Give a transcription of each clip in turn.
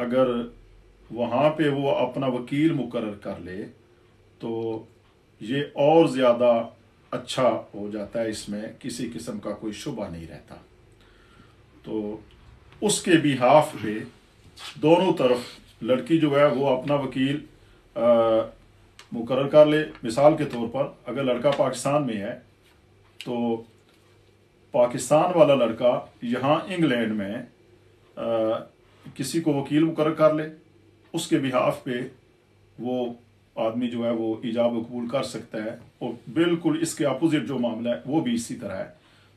اگر وہاں پہ وہ اپنا وکیل مقرر کر لے تو یہ اور زیادہ اچھا ہو جاتا ہے، اس میں کسی قسم کا کوئی شبہ نہیں رہتا۔ تو اس کے بیہاف پہ دونوں طرف لڑکی جو ہے وہ اپنا وکیل مقرر کر لے۔ مثال کے طور پر اگر لڑکا پاکستان میں ہے تو پاکستان والا لڑکا یہاں انگلینڈ میں کسی کو وکیل مقرر کر لے، اس کے بہاف پہ وہ آدمی جو ہے وہ ایجاب و قبول کر سکتا ہے۔ اور بالکل اس کے اپوزٹ جو معاملہ ہے وہ بھی اسی طرح ہے۔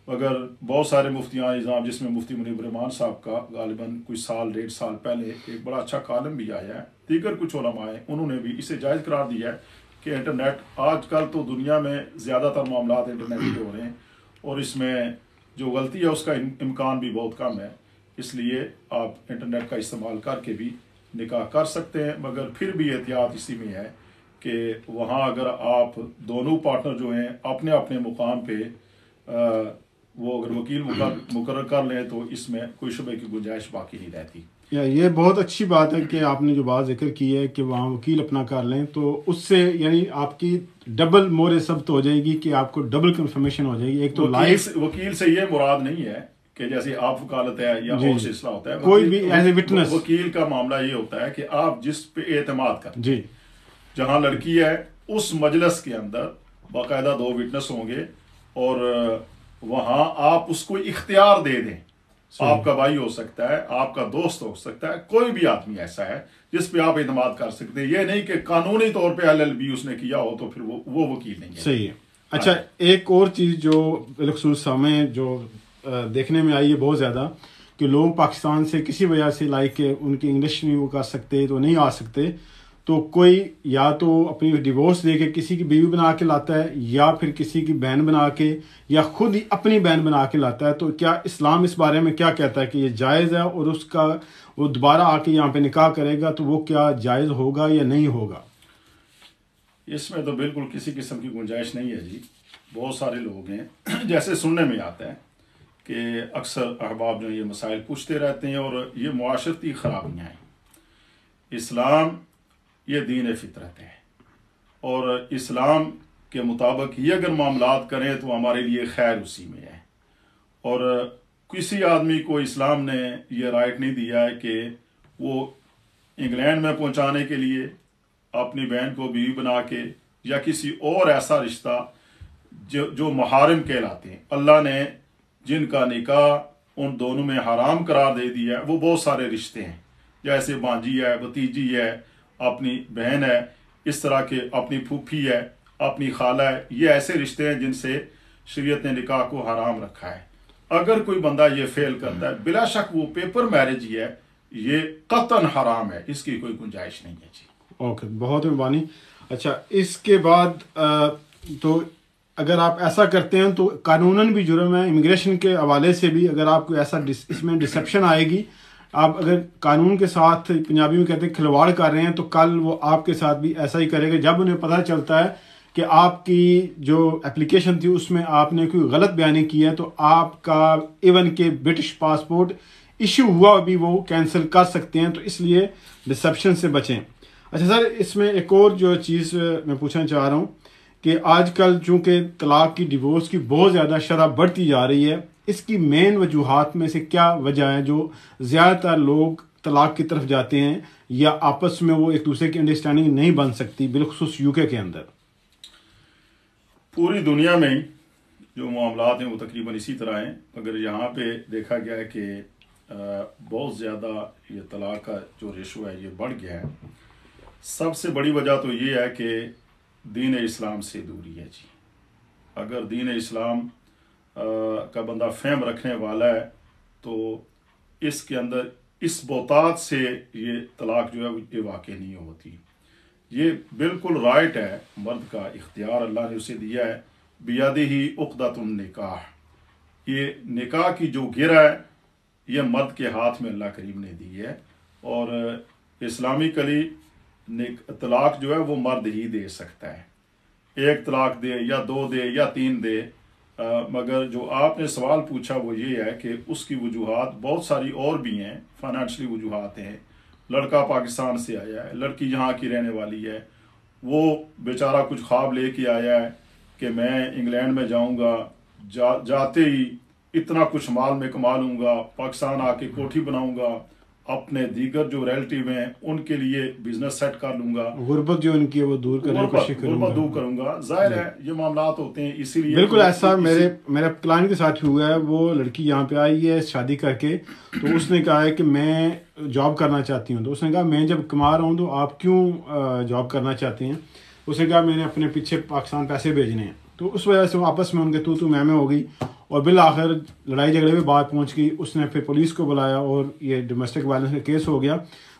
اگر بہت سارے مفتیان نظام، جس میں مفتی منیب الرحمان صاحب کا غالباً کوئی سال 1.5 سال پہلے ایک بڑا اچھا کالم بھی آیا ہے، دیگر کچھ علماء ہیں انہوں نے بھی اسے جائز قرار دیا ہے کہ انٹرنیٹ آج کل تو دنیا میں زیادہ تر معاملات انٹرنیٹ پہ ہو رہے ہیں اور اس میں جو غلطی ہے اس کا امکان بھی بہت کم ہے، اس لیے آپ انٹرنیٹ کا استعمال کر کے بھی نکاح کر سکتے ہیں، مگر پھر بھی احتیاط اسی میں ہے کہ وہاں اگر آپ دونوں پارٹنر جو ہیں اپنے اپنے مقام پہ وہ اگر وکیل مقرر کر لیں تو اس میں کوئی شبہ کی گنجائش باقی نہیں رہتی۔ یہ بہت اچھی بات ہے کہ آپ نے جو بات ذکر کی ہے کہ وہاں وکیل اپنا کر لیں، تو اس سے یعنی آپ کی ڈبل مور ثبت ہو جائے گی کہ آپ کو ڈبل کنفرمیشن ہو جائے گی۔ ایک تو وکیل سے یہ مراد نہیں ہے کہ جیسے آپ وکالت ہے یا اور سلسلہ ہوتا ہے، کوئی بھی ایز اے وٹنس، وکیل کا معاملہ یہ ہوتا ہے کہ آپ جس پہ اعتماد کرتے جی، جہاں لڑکی ہے اس مجلس کے اندر باقاعدہ 2 وٹنس ہوں گے اور وہاں آپ اس کو اختیار دے دیں۔ آپ کا بھائی ہو سکتا ہے، آپ کا دوست ہو سکتا ہے، کوئی بھی آدمی ایسا ہے جس پہ آپ اعتماد کر سکتے ہیں۔ یہ نہیں کہ قانونی طور پہ LLB اس نے کیا ہو تو پھر وہ وکیل نہیں ہے۔ صحیح ہے۔ اچھا، ایک اور چیز جو بالخصوص ہمیں جو دیکھنے میں آئی ہے بہت زیادہ کہ لوگ پاکستان سے کسی وجہ سے لائک کہ ان کی انگلش نہیں وہ کر سکتے تو نہیں آ سکتے، تو کوئی یا تو اپنی ڈیورس دے کے کسی کی بیوی بنا کے لاتا ہے یا پھر کسی کی بہن بنا کے یا خود ہی اپنی بہن بنا کے لاتا ہے، تو کیا اسلام اس بارے میں کیا کہتا ہے کہ یہ جائز ہے؟ اور اس کا وہ دوبارہ آ کے یہاں پہ نکاح کرے گا تو وہ کیا جائز ہوگا یا نہیں ہوگا؟ اس میں تو بالکل کسی قسم کی گنجائش نہیں ہے جی۔ بہت سارے لوگ ہیں جیسے سننے میں آتا ہے کہ اکثر احباب جو یہ مسائل پوچھتے رہتے ہیں اور یہ معاشرتی خرابیاں ہیں۔ اسلام یہ دین فطرت ہے اور اسلام کے مطابق یہ اگر معاملات کریں تو ہمارے لیے خیر اسی میں ہے، اور کسی آدمی کو اسلام نے یہ رائٹ نہیں دیا ہے کہ وہ انگلینڈ میں پہنچانے کے لیے اپنی بہن کو بیوی بنا کے یا کسی اور ایسا رشتہ جو محارم کہلاتے ہیں، اللہ نے جن کا نکاح ان دونوں میں حرام قرار دے دیا ہے، وہ بہت سارے رشتے ہیں، جیسے بانجی ہے، بھتیجی ہے، اپنی بہن ہے، اس طرح کے اپنی پھوپھی ہے، اپنی خالہ ہے، یہ ایسے رشتے ہیں جن سے شریعت نے نکاح کو حرام رکھا ہے۔ اگر کوئی بندہ یہ فیل کرتا ہے بلا شک وہ پیپر میرج ہی ہے، یہ قطعاً حرام ہے، اس کی کوئی گنجائش نہیں ہے جی۔ اوکے، بہت مہربانی۔ اچھا، اس کے بعد تو اگر آپ ایسا کرتے ہیں تو قانوناً بھی جرم ہے، امیگریشن کے حوالے سے بھی اگر آپ کو ایسا اس میں ڈسپشن آئے گی، آپ اگر قانون کے ساتھ پنجابی میں کہتے ہیں کھلواڑ کر رہے ہیں، تو کل وہ آپ کے ساتھ بھی ایسا ہی کرے گا۔ جب انہیں پتہ چلتا ہے کہ آپ کی جو اپلیکیشن تھی اس میں آپ نے کوئی غلط بیانی کی ہے، تو آپ کا ایون کہ برٹش پاسپورٹ ایشو ہوا بھی وہ کینسل کر سکتے ہیں، تو اس لیے ڈسپشن سے بچیں۔ اچھا سر، اس میں ایک اور جو چیز میں پوچھنا چاہ رہا ہوں کہ آج کل چونکہ طلاق کی، ڈیورس کی بہت زیادہ شرح بڑھتی جا رہی ہے، اس کی مین وجوہات میں سے کیا وجہ ہے جو زیادہ تر لوگ طلاق کی طرف جاتے ہیں یا آپس میں وہ ایک دوسرے کی انڈرسٹینڈنگ نہیں بن سکتی، بالخصوص UK کے اندر؟ پوری دنیا میں جو معاملات ہیں وہ تقریباً اسی طرح ہیں، مگر یہاں پہ دیکھا گیا ہے کہ بہت زیادہ یہ طلاق کا جو ریشو ہے یہ بڑھ گیا ہے۔ سب سے بڑی وجہ تو یہ ہے کہ دین اسلام سے دوری ہے جی۔ اگر دین اسلام کا بندہ فہم رکھنے والا ہے تو اس کے اندر اس بہتات سے یہ طلاق جو ہے یہ واقع نہیں ہوتی۔ یہ بالکل رائٹ ہے، مرد کا اختیار اللہ نے اسے دیا ہے، بیادہ عقدۃ النکاح، یہ نکاح کی جو گرہ ہے یہ مرد کے ہاتھ میں اللہ کریم نے دی ہے، اور اسلامی کلی طلاق جو ہے وہ مرد ہی دے سکتا ہے، 1 طلاق دے یا 2 دے یا 3 دے۔ مگر جو آپ نے سوال پوچھا وہ یہ ہے کہ اس کی وجوہات بہت ساری اور بھی ہیں، فائنانشلی وجوہات ہیں، لڑکا پاکستان سے آیا ہے، لڑکی یہاں کی رہنے والی ہے، وہ بیچارہ کچھ خواب لے کے آیا ہے کہ میں انگلینڈ میں جاؤں گا، جاتے ہی اتنا کچھ مال میں کما لوں گا، پاکستان آ کے کوٹھی بناؤں گا، اپنے دیگر جو ریلیٹیو ہیں ان کے لیے بزنس سیٹ کر لوں گا، غربت جو ان کی ہے وہ دور کرنے کی کوشش کروں غربت دور کروں گا. ظاہر ہے یہ معاملات ہوتے ہیں، اسی لیے بالکل ایسا میرے کلائنٹ کے ساتھ ہوا ہے. وہ لڑکی یہاں پہ آئی ہے شادی کر کے، تو اس نے کہا ہے کہ میں جاب کرنا چاہتی ہوں. تو اس نے کہا میں جب کما رہا ہوں تو آپ کیوں جاب کرنا چاہتے ہیں؟ اس نے کہا میں نے اپنے پیچھے پاکستان پیسے بھیجنے ہیں. تو اس وجہ سے وہ آپس میں ان کے تو میں ہو گئی، اور بالآخر لڑائی جھگڑے میں بات پہنچ گئی. اس نے پھر پولیس کو بلایا اور یہ ڈومیسٹک وائلنس کا کیس ہو گیا.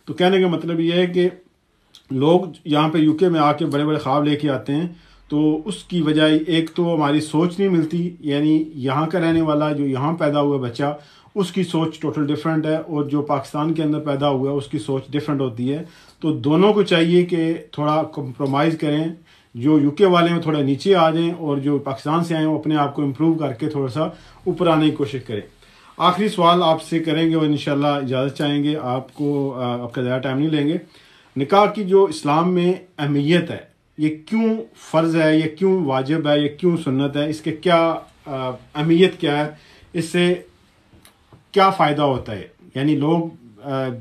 تو کہنے کا مطلب یہ ہے کہ لوگ یہاں پہ یو کے میں آ کے بڑے بڑے خواب لے کے آتے ہیں، تو اس کی وجہ ایک تو ہماری سوچ نہیں ملتی، یعنی یہاں کا رہنے والا جو یہاں پیدا ہوا بچہ اس کی سوچ ٹوٹل ڈفرینٹ ہے، اور جو پاکستان کے اندر پیدا ہوا ہے اس کی سوچ ڈفرینٹ ہوتی ہے. تو دونوں کو چاہیے کہ تھوڑا کمپرومائز کریں، جو یو کے والے ہیں تھوڑا نیچے آ جائیں، اور جو پاکستان سے آئے ہیں وہ اپنے آپ کو امپروو کر کے تھوڑا سا اوپر آنے کی کوشش کریں. آخری سوال آپ سے کریں گے اور انشاءاللہ اجازت چاہیں گے، آپ کا زیادہ ٹائم نہیں لیں گے. نکاح کی جو اسلام میں اہمیت ہے، یہ کیوں فرض ہے، یہ کیوں واجب ہے، یہ کیوں سنت ہے، اس کے کیا اہمیت کیا ہے، اس سے کیا فائدہ ہوتا ہے؟ یعنی لوگ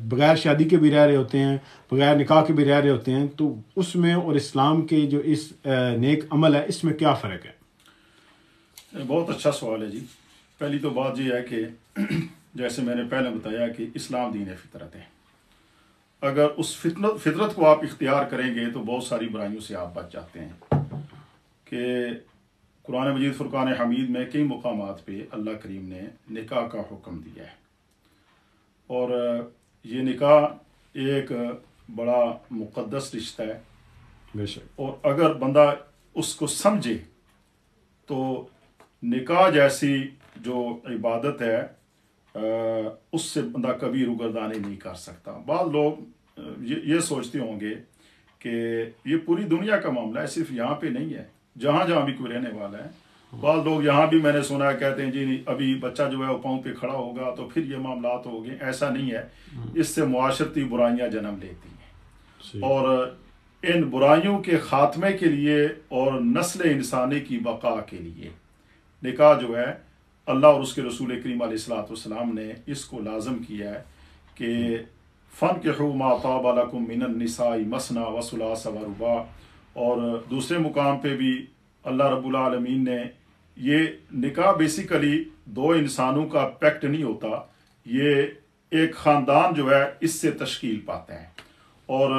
بغیر شادی کے بھی رہ رہے ہوتے ہیں، بغیر نکاح کے بھی رہ رہے ہوتے ہیں، تو اس میں اور اسلام کے جو اس نیک عمل ہے اس میں کیا فرق ہے؟ بہت اچھا سوال ہے جی. پہلی تو بات یہ ہے کہ جیسے میں نے پہلے بتایا کہ اسلام دین فطرت ہے. اگر اس فطرت کو آپ اختیار کریں گے تو بہت ساری برائیوں سے آپ بچ جاتے ہیں. کہ قرآن مجید فرقان حمید میں کئی مقامات پہ اللہ کریم نے نکاح کا حکم دیا ہے، اور یہ نکاح ایک بڑا مقدس رشتہ ہے. بے شک. اور اگر بندہ اس کو سمجھے تو نکاح جیسی جو عبادت ہے اس سے بندہ کبھی روگردانی نہیں کر سکتا. بعض لوگ یہ سوچتے ہوں گے کہ یہ پوری دنیا کا معاملہ ہے، صرف یہاں پہ نہیں ہے، جہاں جہاں بھی کوئی رہنے والا ہے. بعض لوگ یہاں بھی میں نے سنا ہے کہتے ہیں جی ابھی بچہ جو ہے وہ پاؤں پہ کھڑا ہوگا تو پھر یہ معاملات ہو گئے. ایسا نہیں ہے، اس سے معاشرتی برائیاں جنم لیتی ہیں، اور ان برائیوں کے خاتمے کے لیے اور نسل انسانی کی بقا کے لیے نکاح جو ہے اللہ اور اس کے رسول کریم علیہ الصلوۃ والسلام نے اس کو لازم کیا ہے کہ فَانكِحُوا مَا طَابَ لَكُم مِّنَ النِّسَاءِ مَثْنَىٰ وَثُلَاثَ وَرُبَاعَ. اور دوسرے مقام پہ بھی اللہ رب العالمین نے یہ نکاح بیسیکلی دو انسانوں کا پیکٹ نہیں ہوتا، یہ ایک خاندان جو ہے اس سے تشکیل پاتا ہے. اور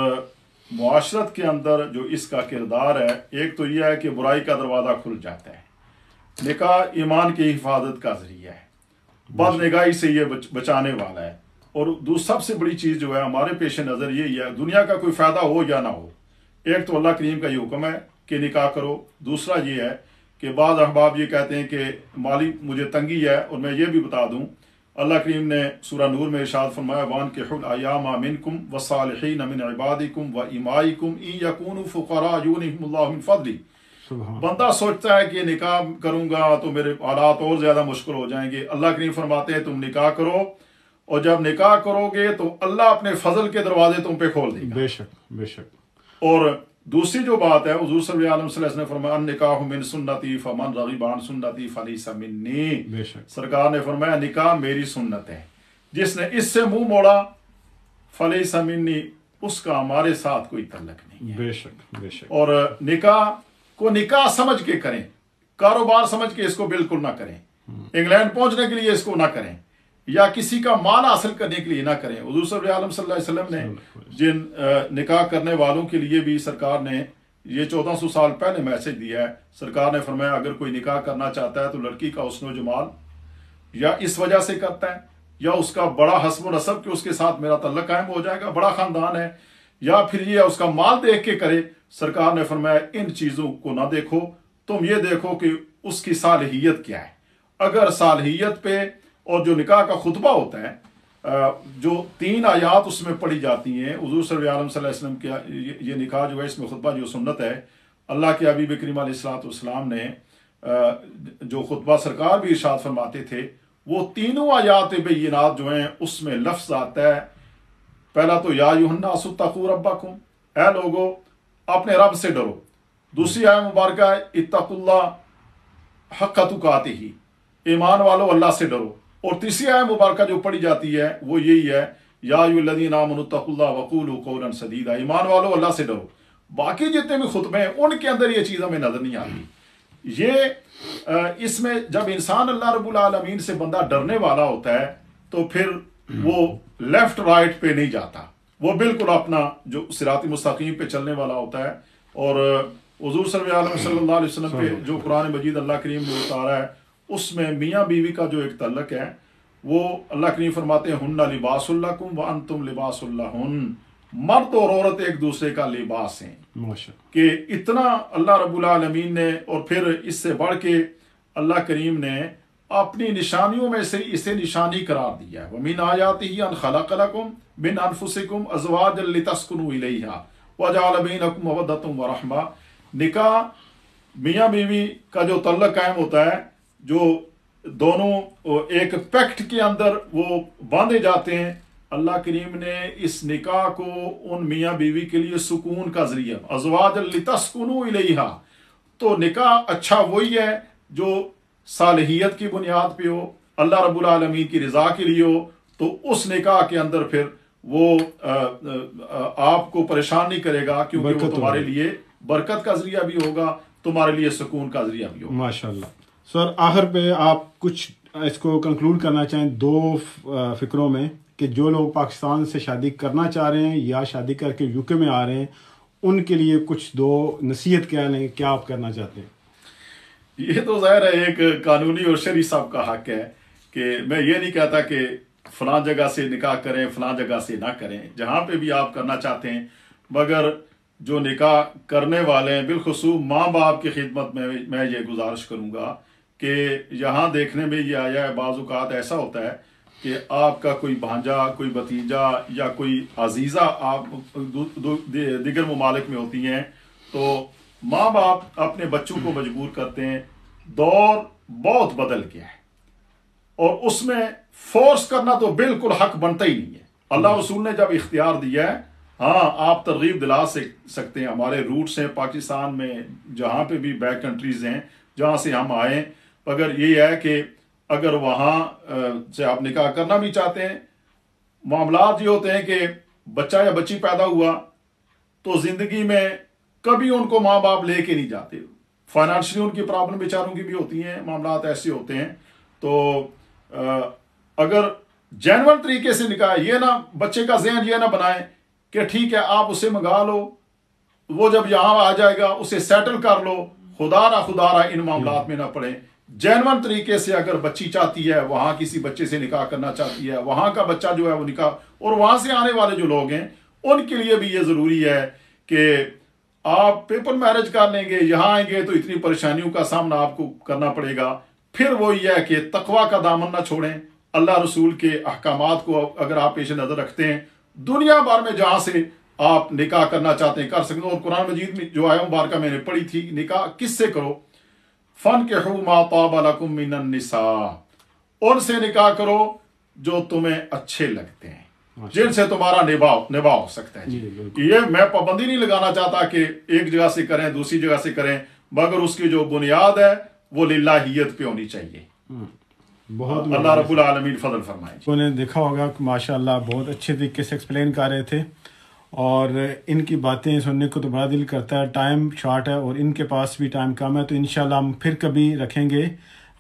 معاشرت کے اندر جو اس کا کردار ہے، ایک تو یہ ہے کہ برائی کا دروازہ کھل جاتا ہے. نکاح ایمان کی حفاظت کا ذریعہ ہے، بد نگاہی سے یہ بچانے والا ہے. اور سب سے بڑی چیز جو ہے ہمارے پیش نظر یہی ہے، دنیا کا کوئی فائدہ ہو یا نہ ہو، ایک تو اللہ کریم کا یہ حکم ہے کہ نکاح کرو. دوسرا یہ ہے کہ بعض احباب یہ کہتے ہیں کہ مالی مجھے تنگی ہے، اور میں یہ بھی بتا دوں اللہ کریم نے سورہ نور میں ارشاد فرمایا وَانكِحُوا الْأَيَامَ مِنكُمْ وَالصَّالِحِينَ مِنْ عِبَادِكُمْ وَإِمَائِكُمْ إِن يَكُونُوا فُقَرَاءَ يُغْنِهِمُ اللَّهُ مِنْ فَضْلِهِ. بندہ سوچتا ہے کہ نکاح کروں گا تو میرے حالات اور زیادہ مشکل ہو جائیں گے. اللہ کریم فرماتے ہیں تم نکاح کرو، اور جب نکاح کرو گے تو اللہ اپنے فضل کے دروازے تم پہ کھول دے گا. بے شک بے شک. اور دوسری جو بات ہے، حضور صلی اللہ علیہ وسلم نے فرمایا النکاح من سنتی فمن رغب عن سنتی فلیس منی. بے شک. سرکار نے فرمایا نکاح میری سنت ہے، جس نے اس سے منہ موڑا فلیس منی، اس کا ہمارے ساتھ کوئی تعلق نہیں ہے. بے شک بے شک. اور نکاح کو نکاح سمجھ کے کریں، کاروبار سمجھ کے اس کو بالکل نہ کریں، انگلینڈ پہنچنے کے لیے اس کو نہ کریں، یا کسی کا مال حاصل کرنے کے لیے نہ کریں. حضور صلی اللہ علیہ وسلم نے جن نکاح کرنے والوں کے لیے بھی سرکار نے یہ 1400 سال پہلے میسج دیا ہے. سرکار نے فرمایا اگر کوئی نکاح کرنا چاہتا ہے تو لڑکی کا حسن و جمال یا اس وجہ سے کرتا ہے، یا اس کا بڑا حسب و نسب کہ اس کے ساتھ میرا تعلق قائم ہو جائے گا، بڑا خاندان ہے، یا پھر یہ اس کا مال دیکھ کے کرے. سرکار نے فرمایا ان چیزوں کو نہ دیکھو، تم یہ دیکھو کہ اس کی صالحیت کیا ہے. اگر صالحیت پہ، اور جو نکاح کا خطبہ ہوتا ہے جو 3 آیات اس میں پڑھی جاتی ہیں، حضور صلی اللہ علیہ وسلم کے یہ نکاح جو ہے اس میں خطبہ جو سنت ہے، اللہ کے حبیب کریم علیہ الصلوۃ والسلام نے جو خطبہ سرکار بھی ارشاد فرماتے تھے، وہ 3 آیات بینات جو ہیں اس میں لفظ آتا ہے پہلا تو یا ایھا الناس اتقوا ربکم، اے لوگو اپنے رب سے ڈرو. دوسری آیت مبارکہ ہے اتقوا اللہ حق تقاتہ، ایمان والو اللہ سے ڈرو. اور تیسری آیت مبارکہ جو پڑھی جاتی ہے وہ یہی ہے یا ایھا الذین آمنوا اتقوا اللہ وقولوا قولا سدیدا، ایمان والو اللہ سے ڈرو. باقی جتنے بھی خطبے ہیں ان کے اندر یہ چیز ہمیں نظر نہیں آتی. یہ اس میں جب انسان اللہ رب العالمین سے بندہ ڈرنے والا ہوتا ہے تو پھر وہ لیفٹ رائٹ پہ نہیں جاتا، وہ بالکل اپنا جو صراط مستقیم پہ چلنے والا ہوتا ہے. اور حضور صلی اللہ علیہ وسلم پہ جو قرآن مجید اللہ کریم نے اتارا ہے اس میں میاں بیوی کا جو ایک تعلق ہے وہ اللہ کریم فرماتے ہیں ہن لباس لکم وانتم لباس لہن، مرد اور عورت ایک دوسرے کا لباس ہیں. کہ اتنا اللہ رب العالمین نے، اور پھر اس سے بڑھ کے اللہ کریم نے اپنی نشانیوں میں سے اسے نشانی قرار دیا ہے. وَمِنْ آیَاتِهِ أَنْ خَلَقَ لَكُم مِّنْ أَنفُسِكُمْ أَزْوَاجًا لِتَسْكُنُوا إِلَيْهَا وَجَعَلَ بَيْنَكُم مَّوَدَّةً وَرَحْمَةً. نکاح میاں بیوی کا جو تعلق قائم ہوتا ہے، جو دونوں ایک پیکٹ کے اندر وہ باندھے جاتے ہیں، اللہ کریم نے اس نکاح کو ان میاں بیوی کے لیے سکون کا ذریعہ ازواج لتسکنوا الیہا. تو نکاح اچھا وہی ہے جو صالحیت کی بنیاد پہ ہو، اللہ رب العالمین کی رضا کے لیے ہو. تو اس نکاح کے اندر پھر وہ آپ کو پریشان نہیں کرے گا، کیونکہ وہ تمہارے لیے برکت کا ذریعہ بھی ہوگا، تمہارے لیے سکون کا ذریعہ بھی ہوگا. ماشاءاللہ. سر آخر پہ آپ کچھ اس کو کنکلوڈ کرنا چاہیں دو فکروں میں، کہ جو لوگ پاکستان سے شادی کرنا چاہ رہے ہیں یا شادی کر کے یو کے میں آ رہے ہیں ان کے لیے کچھ دو نصیحت کیا آپ کرنا چاہتے ہیں؟ یہ تو ظاہر ہے ایک قانونی اور شرعی صاحب کا حق ہے کہ میں یہ نہیں کہتا کہ فلاں جگہ سے نکاح کریں فلاں جگہ سے نہ کریں، جہاں پہ بھی آپ کرنا چاہتے ہیں. مگر جو نکاح کرنے والے ہیں بالخصوص ماں باپ کی خدمت میں یہ گزارش کروں گا کہ یہاں دیکھنے میں یہ آیا ہے بعض اوقات ایسا ہوتا ہے کہ آپ کا کوئی بھانجا، کوئی بھتیجا یا کوئی عزیزہ آپ دیگر ممالک میں ہوتی ہیں تو ماں باپ اپنے بچوں کو مجبور کرتے ہیں. دور بہت بدل گیا ہے اور اس میں فورس کرنا تو بالکل حق بنتا ہی نہیں ہے. اللہ رسول نے جب اختیار دیا ہے، ہاں آپ ترغیب دلا سکتے ہیں. ہمارے روٹس ہیں پاکستان میں، جہاں پہ بھی بیک کنٹریز ہیں جہاں سے ہم آئیں، اگر یہ ہے کہ اگر وہاں سے آپ نکاح کرنا بھی چاہتے ہیں، معاملات یہ ہوتے ہیں کہ بچہ یا بچی پیدا ہوا تو زندگی میں کبھی ان کو ماں باپ لے کے نہیں جاتے. فائنانشلی ان کی پرابلم بیچاروں کی بھی ہوتی ہیں، معاملات ایسے ہوتے ہیں. تو اگر جینون طریقے سے نکاح، یہ نہ بچے کا ذہن یہ نہ بنائیں کہ ٹھیک ہے آپ اسے منگا لو، وہ جب یہاں آ جائے گا اسے سیٹل کر لو، خدا رہا ان معاملات میں نہ پڑیں. جینون طریقے سے اگر بچی چاہتی ہے وہاں کسی بچے سے نکاح کرنا چاہتی ہے، وہاں کا بچہ جو ہے وہ نکاح، اور وہاں سے آنے والے جو لوگ ہیں ان کے لیے بھی یہ ضروری ہے کہ آپ پیپر میرج کر لیں گے، یہاں آئیں گے تو اتنی پریشانیوں کا سامنا آپ کو کرنا پڑے گا. پھر وہ یہ ہے کہ تقوی کا دامن نہ چھوڑیں، اللہ رسول کے احکامات کو اگر آپ پیش نظر رکھتے ہیں، دنیا بھر میں جہاں سے آپ نکاح کرنا چاہتے ہیں کر سکتے ہیں. اور قرآن مجید میں جو آیت مبارکہ میں نے پڑھی تھی، نکاح کس سے کرو؟ فَانْكِحُوا مَا طَابَ لَكُم مِّنَ النِّسَاءِ، ان سے نکاح کرو جو تمہیں اچھے لگتے ہیں، جن سے تمہارا نباہ ہو سکتا ہے. یہ میں پابندی نہیں لگانا چاہتا کہ ایک جگہ سے کریں دوسری جگہ سے کریں، مگر اس کی جو بنیاد ہے وہ للہیت پہ ہونی چاہیے. بہت اللہ رب العالمین فضل فرمائے. تو نے دیکھا ہوگا کہ ماشاءاللہ بہت اچھے طریقے سے ایکسپلین کر رہے تھے، اور ان کی باتیں سننے کو تو بڑا دل کرتا ہے. ٹائم شارٹ ہے اور ان کے پاس بھی ٹائم کم ہے، تو انشاءاللہ ہم پھر کبھی رکھیں گے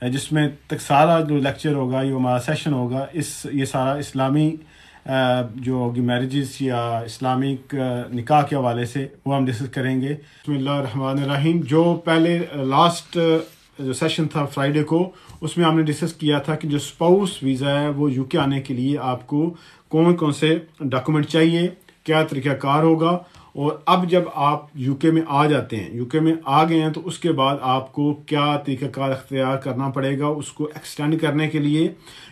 جس میں تک سارا جو لیکچر ہوگا، یہ ہمارا سیشن ہوگا، یہ سارا اسلامی جو ہوگی میرجز یا اسلامک نکاح کے حوالے سے وہ ہم ڈسکس کریں گے. بسم اللہ الرحمن الرحیم. جو پہلے لاسٹ جو سیشن تھا فرائیڈے کو، اس میں ہم نے ڈسکس کیا تھا کہ جو اسپاؤس ویزا ہے وہ یو کے آنے کے لیے آپ کو کون کون سے ڈاکومنٹ چاہیے، کیا طریقہ کار ہوگا. اور اب جب آپ یو کے میں آ جاتے ہیں، یو کے میں آ گئے ہیں، تو اس کے بعد آپ کو کیا طریقہ کار اختیار کرنا پڑے گا اس کو ایکسٹینڈ کرنے کے لیے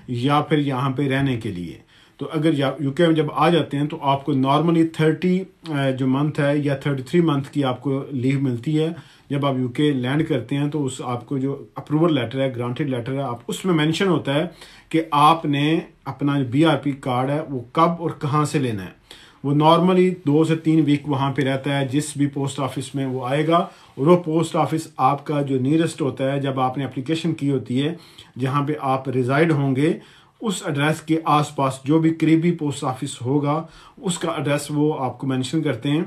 یا پھر یہاں پہ رہنے کے لیے. تو اگر یو کے میں جب آ جاتے ہیں تو آپ کو نارملی 30 جو منتھ ہے یا 33 منتھ کی آپ کو لیو ملتی ہے. جب آپ یو کے لینڈ کرتے ہیں تو اس آپ کو جو اپروول لیٹر ہے، گرانٹیڈ لیٹر ہے، آپ اس میں مینشن ہوتا ہے کہ آپ نے اپنا بی آر پی کارڈ ہے وہ کب اور کہاں سے لینا ہے. وہ نارملی 2 سے 3 ویک وہاں پہ رہتا ہے جس بھی پوسٹ آفس میں وہ آئے گا، اور وہ پوسٹ آفس آپ کا جو نیئرسٹ ہوتا ہے جب آپ نے اپلیکیشن کی ہوتی ہے جہاں پہ آپ ریزائڈ ہوں گے اس ایڈریس کے آس پاس جو بھی قریبی پوسٹ آفس ہوگا اس کا ایڈریس وہ آپ کو مینشن کرتے ہیں،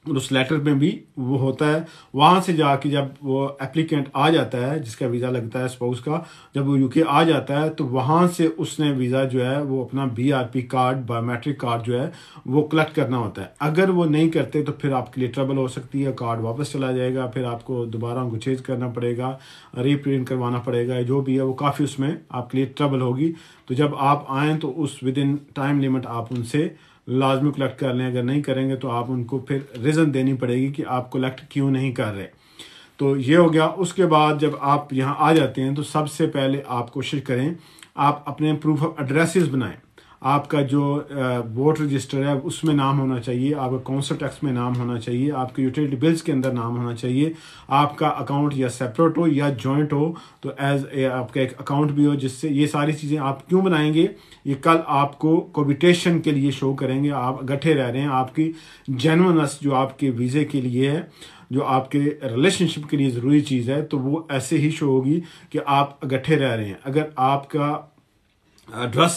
اور اس لیٹر میں بھی وہ ہوتا ہے۔ وہاں سے جا کے جب وہ اپلیکینٹ آ جاتا ہے جس کا ویزا لگتا ہے اسپاؤس کا، جب وہ UK آ جاتا ہے تو وہاں سے اس نے ویزا جو ہے وہ اپنا BRP card, biometric card جو ہے وہ کلیکٹ کرنا ہوتا ہے۔ اگر وہ نہیں کرتے تو پھر آپ کے لیے ٹربل ہو سکتی ہے، کارڈ واپس چلا جائے گا، پھر آپ کو دوبارہ ان کو چینج کرنا پڑے گا، ری پرنٹ کروانا پڑے گا، جو بھی ہے وہ کافی اس میں آپ کے لیے ٹربل ہوگی۔ تو جب آپ آئیں تو اس ود ان ٹائم لمٹ آپ ان سے لازمی کلیکٹ کر لیں، اگر نہیں کریں گے تو آپ ان کو پھر ریزن دینی پڑے گی کہ آپ کلیکٹ کیوں نہیں کر رہے۔ تو یہ ہو گیا۔ اس کے بعد جب آپ یہاں آ جاتے ہیں تو سب سے پہلے آپ کوشش کریں آپ اپنے پروف آف ایڈریسز بنائیں۔ آپ کا جو ووٹ رجسٹر ہے اس میں نام ہونا چاہیے، آپ کا کونسل ٹیکس میں نام ہونا چاہیے، آپ کے یوٹیلیٹی بلز کے اندر نام ہونا چاہیے، آپ کا اکاؤنٹ یا سیپریٹ ہو یا جوائنٹ ہو تو ایز آپ کا ایک اکاؤنٹ بھی ہو، جس سے یہ ساری چیزیں آپ کیوں بنائیں گے، یہ کل آپ کو کوبیٹیشن کے لیے شو کریں گے۔ آپ اکٹھے رہ رہے ہیں، آپ کی جینونس جو آپ کے ویزے کے لیے ہے، جو آپ کے ریلیشن شپ کے لیے ضروری چیز ہے، تو وہ ایسے ہی شو ہوگی کہ آپ اکٹھے رہ رہے ہیں۔ اگر آپ کا ایڈریس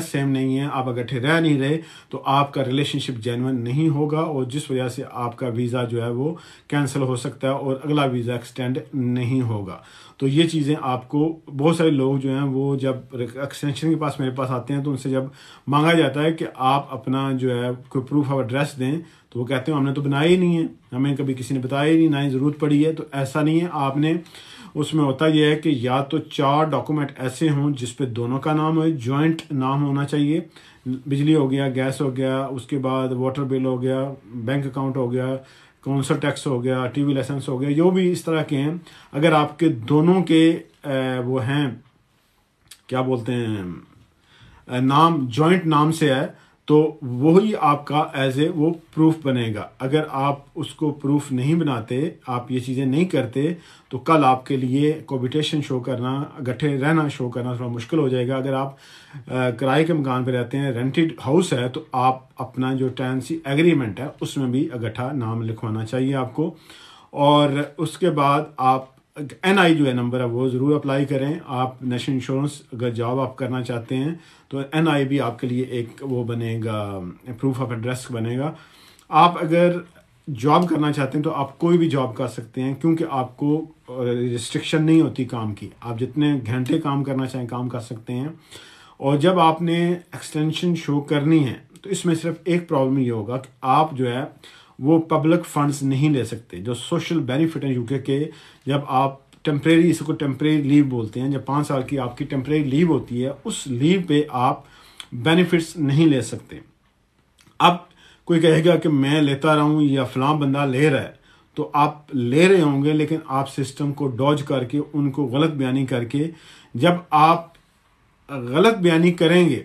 سیم نہیں ہے، آپ اکٹھے رہ نہیں رہے تو آپ کا ریلیشن شپ جینون نہیں ہوگا، اور جس وجہ سے آپ کا ویزا جو ہے وہ کینسل ہو سکتا ہے اور اگلا ویزا ایکسٹینڈ نہیں ہوگا۔ تو یہ چیزیں آپ کو بہت سارے لوگ جو ہیں وہ جب ایکسٹینشن کے پاس میرے پاس آتے ہیں تو ان سے جب مانگا جاتا ہے کہ آپ اپنا جو ہے کوئی پروف آف ایڈریس دیں تو وہ کہتے ہیں ہم نے تو بنایا ہی نہیں ہے، ہمیں کبھی کسی نے بتایا ہی نہیں، نہ ہی ضرورت پڑی ہے۔ تو ایسا نہیں ہے، آپ نے اس میں ہوتا یہ ہے کہ یا تو 4 ڈاکومنٹ ایسے ہوں جس پہ دونوں کا نام ہو، جوائنٹ نام ہونا چاہیے، بجلی ہو گیا، گیس ہو گیا، اس کے بعد واٹر بل ہو گیا، بینک اکاؤنٹ ہو گیا، کونسل ٹیکس ہو گیا، ٹی وی لائسنس ہو گیا، جو بھی اس طرح کے ہیں۔ اگر آپ کے دونوں کے وہ ہیں کیا بولتے ہیں نام جوائنٹ نام سے ہے تو وہی آپ کا ایز اے وہ پروف بنے گا۔ اگر آپ اس کو پروف نہیں بناتے، آپ یہ چیزیں نہیں کرتے تو کل آپ کے لیے کوبیٹیشن شو کرنا، اکٹھے رہنا شو کرنا تھوڑا مشکل ہو جائے گا۔ اگر آپ کرائے کے مکان پہ رہتے ہیں، رینٹڈ ہاؤس ہے، تو آپ اپنا جو ٹیننسی ایگریمنٹ ہے اس میں بھی اکٹھا نام لکھوانا چاہیے آپ کو۔ اور اس کے بعد آپ NI جو ہے نمبر ہے وہ ضرور اپلائی کریں۔ آپ نیشنل انشورنس اگر جاب آپ کرنا چاہتے ہیں تو NI بھی آپ کے لیے ایک وہ بنے گا، پروف آف ایڈریس بنے گا۔ آپ اگر جاب کرنا چاہتے ہیں تو آپ کوئی بھی جاب کر سکتے ہیں، کیونکہ آپ کو ریسٹرکشن نہیں ہوتی کام کی، آپ جتنے گھنٹے کام کرنا چاہیں کام کر سکتے ہیں۔ اور جب آپ نے ایکسٹینشن شو کرنی ہے تو اس میں صرف ایک پرابلم یہ ہوگا کہ آپ جو ہے وہ پبلک فنڈز نہیں لے سکتے۔ جو سوشل بینیفٹ ہیں UK کے، جب آپ ٹیمپریری، اس کو ٹیمپریری لیو بولتے ہیں، جب 5 سال کی آپ کی ٹیمپریری لیو ہوتی ہے، اس لیو پہ آپ بینیفٹس نہیں لے سکتے۔ اب کوئی کہے گا کہ میں لیتا رہا ہوں یا فلاں بندہ لے رہا ہے، تو آپ لے رہے ہوں گے لیکن آپ سسٹم کو ڈوج کر کے، ان کو غلط بیانی کر کے، جب آپ غلط بیانی کریں گے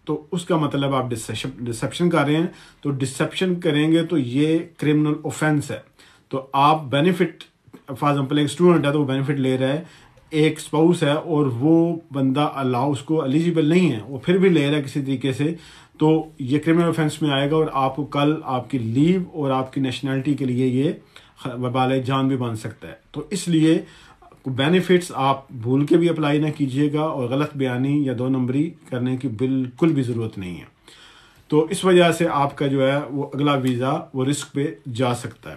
تو اس کا مطلب آپ ڈسیپشن کر رہے ہیں، تو ڈسیپشن کریں گے تو یہ کرمنل اوفینس ہے۔ تو آپ بینیفٹ، فار ایگزامپل ایک اسٹوڈنٹ ہے تو وہ بینیفٹ لے رہا ہے، ایک اسپاؤس ہے اور وہ بندہ اس کو ایلیجیبل نہیں ہے، وہ پھر بھی لے رہا ہے کسی طریقے سے، تو یہ کرمنل اوفینس میں آئے گا اور آپ کو کل آپ کی لیو اور آپ کی نیشنلٹی کے لیے یہ وبال جان بھی بن سکتا ہے۔ تو اس لیے بینیفٹس آپ بھول کے بھی اپلائی نہ کیجیے گا، اور غلط بیانی یا 2 نمبری کرنے کی بالکل بھی ضرورت نہیں ہے۔ تو اس وجہ سے آپ کا جو ہے وہ اگلا ویزا وہ رسک پہ جا سکتا ہے۔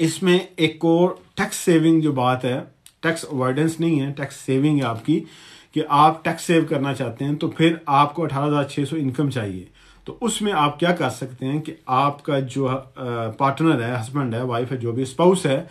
اس میں ایک اور ٹیکس سیونگ جو بات ہے، ٹیکس اوائڈنس نہیں ہے، ٹیکس سیونگ ہے آپ کی، کہ آپ ٹیکس سیو کرنا چاہتے ہیں تو پھر آپ کو 18,600 انکم چاہیے۔ تو اس میں آپ کیا کر سکتے ہیں کہ آپ کا جو پارٹنر ہے، ہسبینڈ ہے، وائف ہے، جو بھی اسپاؤس ہے،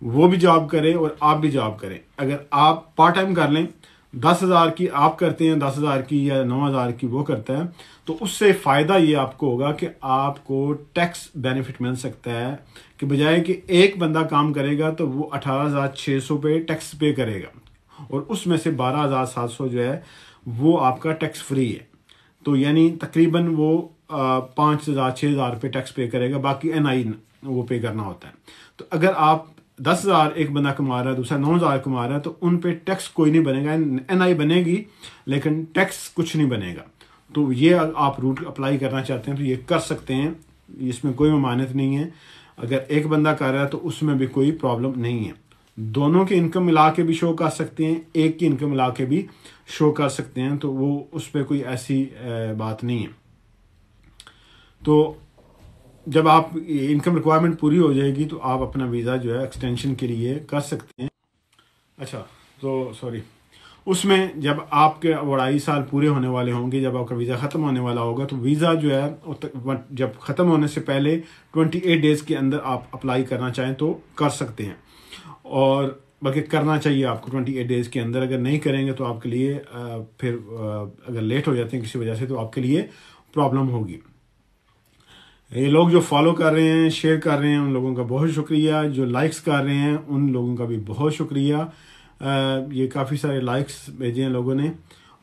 وہ بھی جاب کرے اور آپ بھی جاب کریں۔ اگر آپ پارٹ ٹائم کر لیں، 10,000 کی آپ کرتے ہیں، 10,000 کی یا 9,000 کی وہ کرتا ہے، تو اس سے فائدہ یہ آپ کو ہوگا کہ آپ کو ٹیکس بینیفٹ مل سکتا ہے، کہ بجائے کہ ایک بندہ کام کرے گا تو وہ 18,600 پہ ٹیکس پے کرے گا، اور اس میں سے 12,700 جو ہے وہ آپ کا ٹیکس فری ہے۔ تو یعنی تقریباً وہ 5,000-6,000 پہ ٹیکس پے کرے گا، باقی NI وہ پے کرنا ہوتا ہے۔ تو اگر آپ 10,000 ایک بندہ کما رہا ہے، دوسرا 9,000 کما رہا ہے، تو ان پہ ٹیکس کوئی نہیں بنے گا، NI بنے گی لیکن ٹیکس کچھ نہیں بنے گا۔ تو یہ آپ روٹ اپلائی کرنا چاہتے ہیں تو یہ کر سکتے ہیں، اس میں کوئی ممانعت نہیں ہے. اگر ایک بندہ کر رہا ہے تو اس میں بھی کوئی پرابلم نہیں ہے. دونوں کی انکم ملا کے بھی شو کر سکتے ہیں، ایک کی انکم ملا کے بھی شو کر سکتے ہیں، تو وہ اس پہ کوئی ایسی بات نہیں ہے. تو جب آپ انکم ریکوائرمنٹ پوری ہو جائے گی تو آپ اپنا ویزا جو ہے ایکسٹینشن کے لیے کر سکتے ہیں. اچھا تو سوری، اس میں جب آپ کے 2.5 سال پورے ہونے والے ہوں گے، جب آپ کا ویزا ختم ہونے والا ہوگا، تو ویزا جو ہے جب ختم ہونے سے پہلے 28 ڈیز کے اندر آپ اپلائی کرنا چاہیں تو کر سکتے ہیں، اور بلکہ کرنا چاہیے آپ کو 28 ڈیز کے اندر. اگر نہیں کریں گے تو آپ کے لیے پھر اگر لیٹ ہو جاتے ہیں کسی وجہ سے تو آپ کے لیے پرابلم ہوگی. یہ لوگ جو فالو کر رہے ہیں، شیئر کر رہے ہیں، ان لوگوں کا بہت شکریہ. جو لائکس کر رہے ہیں ان لوگوں کا بھی بہت شکریہ. یہ کافی سارے لائکس بھیجے ہیں لوگوں نے،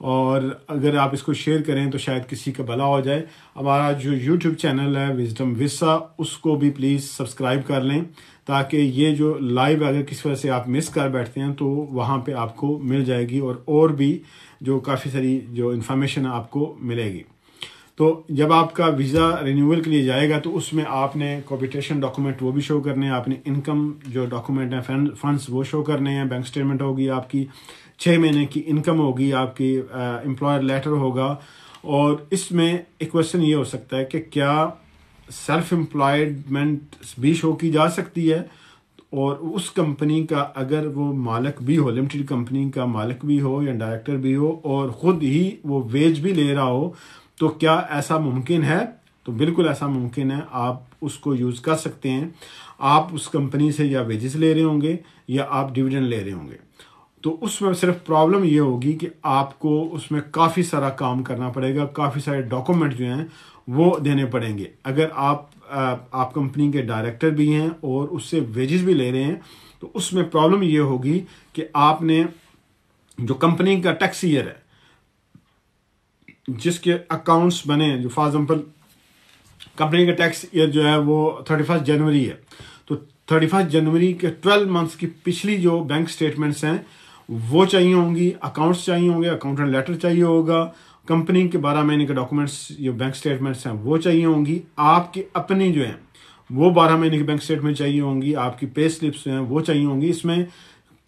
اور اگر آپ اس کو شیئر کریں تو شاید کسی کا بھلا ہو جائے. ہمارا جو یوٹیوب چینل ہے وزڈم وسا، اس کو بھی پلیز سبسکرائب کر لیں، تاکہ یہ جو لائیو اگر کسی وجہ سے آپ مس کر بیٹھتے ہیں تو وہاں پہ آپ کو مل جائے گی، اور بھی جو کافی ساری جو انفارمیشن آپ کو ملے گی. تو جب آپ کا ویزا رینیول کے لیے جائے گا تو اس میں آپ نے کوپیٹیشن ڈاکومنٹ وہ بھی شو کرنے ہیں، آپ نے انکم جو ڈاکومنٹ ہیں فنڈز وہ شو کرنے ہیں، بینک سٹیٹمنٹ ہوگی آپ کی، 6 مہینے کی انکم ہوگی آپ کی، امپلائر لیٹر ہوگا. اور اس میں ایک کویشچن یہ ہو سکتا ہے کہ کیا سیلف امپلائمنٹ بھی شو کی جا سکتی ہے، اور اس کمپنی کا اگر وہ مالک بھی ہو، لمیٹڈ کمپنی کا مالک بھی ہو یا ڈائریکٹر بھی ہو، اور خود ہی وہ ویج بھی لے رہا ہو، تو کیا ایسا ممکن ہے؟ تو بالکل ایسا ممکن ہے، آپ اس کو یوز کر سکتے ہیں. آپ اس کمپنی سے یا ویجز لے رہے ہوں گے یا آپ ڈیویڈنڈ لے رہے ہوں گے. تو اس میں صرف پرابلم یہ ہوگی کہ آپ کو اس میں کافی سارا کام کرنا پڑے گا، کافی سارے ڈاکومنٹ جو ہیں وہ دینے پڑیں گے. اگر آپ کمپنی کے ڈائریکٹر بھی ہیں اور اس سے ویجز بھی لے رہے ہیں تو اس میں پرابلم یہ ہوگی کہ آپ نے جو کمپنی کا ٹیکس ایئر ہے، جس کے اکاؤنٹس بنے، جو فار ایگزامپل کمپنی کا ٹیکس ایئر جو ہے وہ 31 جنوری ہے، تو 31 جنوری کے 12 منتھس کی پچھلی جو بینک سٹیٹمنٹس ہیں وہ چاہیے ہوں گی، اکاؤنٹس چاہیے ہوں گے، اکاؤنٹنٹ لیٹر چاہیے ہوگا، کمپنی کے 12 مہینے کے ڈاکومنٹس جو بینک سٹیٹمنٹس ہیں وہ چاہیے ہوں گی، آپ کی اپنی جو ہیں وہ 12 مہینے کی بینک سٹیٹمنٹ چاہیے ہوں گی، آپ کی پے سلپس جو ہیں وہ چاہیے ہوں گی. اس میں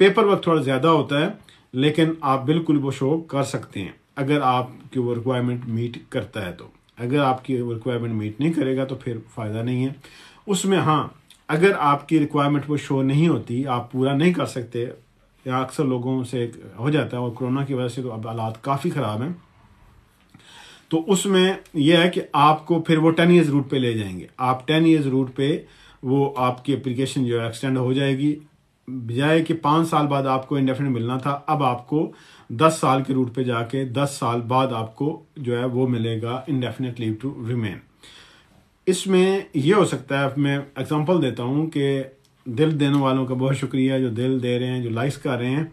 پیپر ورک تھوڑا زیادہ ہوتا ہے، لیکن آپ بالکل وہ شو کر سکتے ہیں اگر آپ کی وہ ریکوائرمنٹ میٹ کرتا ہے. تو اگر آپ کی ریکوائرمنٹ میٹ نہیں کرے گا تو پھر فائدہ نہیں ہے اس میں. ہاں، اگر آپ کی ریکوائرمنٹ وہ شو نہیں ہوتی، آپ پورا نہیں کر سکتے، یا اکثر لوگوں سے ہو جاتا ہے، اور کرونا کی وجہ سے تو اب حالات کافی خراب ہیں، تو اس میں یہ ہے کہ آپ کو پھر وہ 10 ایئرز روٹ پہ لے جائیں گے. آپ 10 ایئرز روٹ پہ وہ آپ کی اپلیکیشن جو ہے ایکسٹینڈ ہو جائے گی. بجائے کہ 5 سال بعد آپ کو انڈیفینٹ ملنا تھا، اب آپ کو 10 سال کے روٹ پہ جا کے 10 سال بعد آپ کو جو ہے وہ ملے گا انڈیفینٹ لیو ٹو ریمین. اس میں یہ ہو سکتا ہے، میں اگزامپل دیتا ہوں کہ دل دینے والوں کا بہت شکریہ، جو دل دے رہے ہیں، جو لائکس کر رہے ہیں،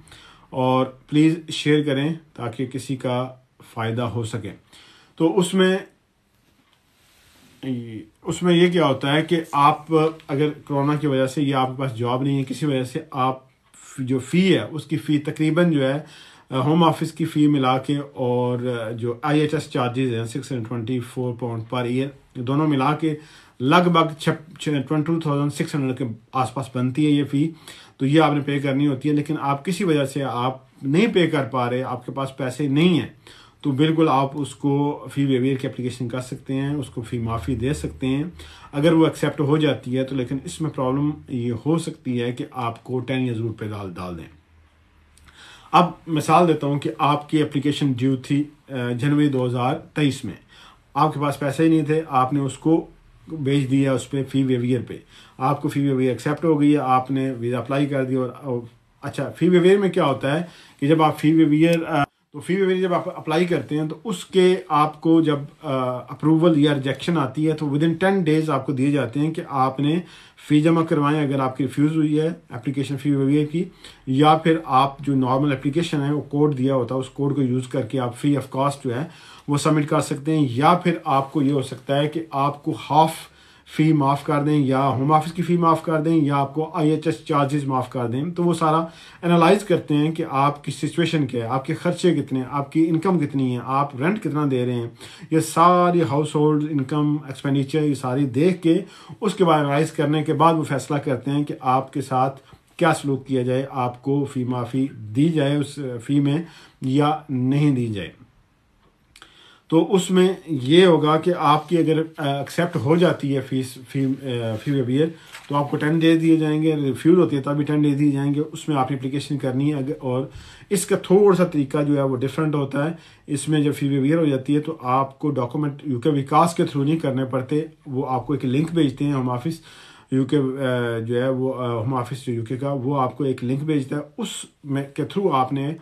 اور پلیز شیئر کریں تاکہ کسی کا فائدہ ہو سکے. تو اس میں یہ کیا ہوتا ہے کہ آپ اگر کرونا کی وجہ سے یا آپ کے پاس جاب نہیں ہے، کسی وجہ سے آپ جو فی ہے اس کی فی تقریباً جو ہے ہوم آفس کی فی ملا کے اور جو آئی ایچ ایس چارجز ہیں 624 پاؤنڈ پر ایئر، دونوں ملا کے لگ بھگ 22,600 کے آس پاس بنتی ہے یہ فی. تو یہ آپ نے پے کرنی ہوتی ہے، لیکن آپ کسی وجہ سے آپ نہیں پے کر پا رہے، آپ کے پاس پیسے نہیں ہیں، تو بالکل آپ اس کو فی ویویئر کی اپلیکیشن کر سکتے ہیں، اس کو فی معافی دے سکتے ہیں اگر وہ ایکسیپٹ ہو جاتی ہے تو. لیکن اس میں پرابلم یہ ہو سکتی ہے کہ آپ کو 10 ایئرز روٹ پہ ڈال دیں. اب مثال دیتا ہوں کہ آپ کی اپلیکیشن ڈیو تھی جنوری 2023 میں، آپ کے پاس پیسے ہی نہیں تھے، آپ نے اس کو بھیج دیا اس پہ فی ویویئر پہ، آپ کو فی ویویئر ایکسیپٹ ہو گئی ہے، آپ نے ویزا اپلائی کر دیا. اور اچھا، فی ویویئر میں کیا ہوتا ہے کہ جب آپ فی ویویئر جب آپ اپلائی کرتے ہیں تو اس کے آپ کو جب اپروول یا ریجیکشن آتی ہے تو ودن 10 ڈیز آپ کو دیے جاتے ہیں کہ آپ نے فی جمع کروائیں اگر آپ کی ریفیوز ہوئی ہے اپلیکیشن فی ویویئر کی، یا پھر آپ جو نارمل اپلیکیشن ہے وہ کوڈ دیا ہوتا ہے، اس کوڈ کو یوز کر کے آپ فری آف کاسٹ جو ہے وہ سبمٹ کر سکتے ہیں. یا پھر آپ کو یہ ہو سکتا ہے کہ آپ کو ہاف فی معاف کر دیں یا ہوم آفس کی فی معاف کر دیں یا آپ کو IHS چارجز معاف کر دیں. تو وہ سارا انالائز کرتے ہیں کہ آپ کی سچویشن کیا ہے, آپ کے خرچے کتنے ہیں, آپ کی انکم کتنی ہے, آپ رینٹ کتنا دے رہے ہیں, یہ ساری ہاؤس ہولڈ انکم ایکسپینڈیچر یہ ساری دیکھ کے اس کے بعد انالائز کرنے کے بعد وہ فیصلہ کرتے ہیں کہ آپ کے ساتھ کیا سلوک کیا جائے, آپ کو فی معافی دی جائے اس فی میں یا نہیں دی جائے. تو اس میں یہ ہوگا کہ آپ کی اگر ایکسیپٹ ہو جاتی ہے فی ویئر تو آپ کو 10 ڈیز دیے جائیں گے, ریفیوز ہوتی ہے تبھی 10 ڈیز دیے جائیں گے. اس میں آپ نے اپلیکیشن کرنی ہے اور اس کا تھوڑا سا طریقہ جو ہے وہ ڈفرینٹ ہوتا ہے. اس میں جب فی ویئر ہو جاتی ہے تو آپ کو ڈاکومنٹ UK وکاس کے تھرو نہیں کرنے پڑتے, وہ آپ کو ایک لنک بھیجتے ہیں ہوم آفس UK جو ہے وہ ہوم آفس جو UK کا وہ آپ کو ایک لنک بھیجتا ہے, اس میں کے تھرو آپ نے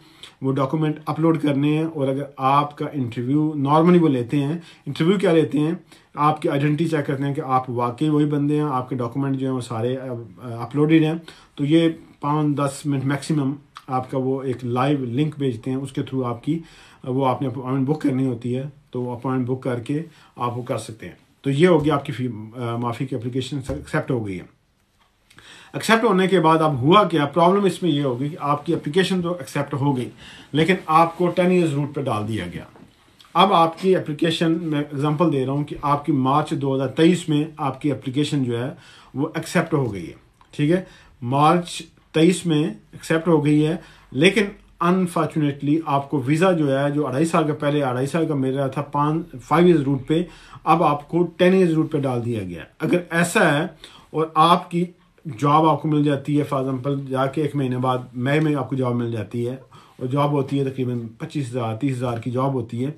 وہ ڈاکومنٹ اپلوڈ کرنے ہیں. اور اگر آپ کا انٹرویو نارملی وہ لیتے ہیں, انٹرویو کیا لیتے ہیں, آپ کی آئیڈینٹی چیک کرتے ہیں کہ آپ واقعی وہی بندے ہیں, آپ کے ڈاکومنٹ جو ہیں وہ سارے اپلوڈیڈ ہیں. تو یہ 5-10 منٹ میکسیمم آپ کا وہ ایک لائیو لنک بھیجتے ہیں, اس کے تھرو آپ کی وہ آپ نے اپوائنٹمنٹ بک کرنی ہوتی ہے, تو اپوائنٹمنٹ بک کر کے آپ وہ کر سکتے ہیں. تو یہ ہوگی آپ کی فی معافی کی اپلیکیشن ایکسیپٹ ہو گئی ہے. ایکسیپٹ ہونے کے بعد اب ہوا کیا, پرابلم اس میں یہ ہوگی کہ آپ کی اپلیکیشن تو ایکسیپٹ ہو گئی لیکن آپ کو 10 ایئرز روٹ پہ ڈال دیا گیا. اب آپ کی اپلیکیشن میں اگزامپل دے رہا ہوں کہ آپ کی مارچ 2023 میں آپ کی اپلیکیشن جو ہے وہ ایکسیپٹ ہو گئی ہے, ٹھیک ہے, مارچ 23 میں ایکسیپٹ ہو گئی ہے, لیکن انفارچونیٹلی آپ کو ویزا جو ہے جو 2.5 سال کا پہلے 2.5 سال کا مل رہا تھا 5 ایئرز روٹ پہ, اب آپ کو 10 ایئرز روٹ پہ ڈال دیا گیا. اگر ایسا ہے اور آپ کی جاب آپ کو مل جاتی ہے, فار ایگزامپل جا کے 1 مہینے بعد مئی میں آپ کو جاب مل جاتی ہے اور جاب ہوتی ہے تقریباً 25,000-30,000 کی جاب ہوتی ہے,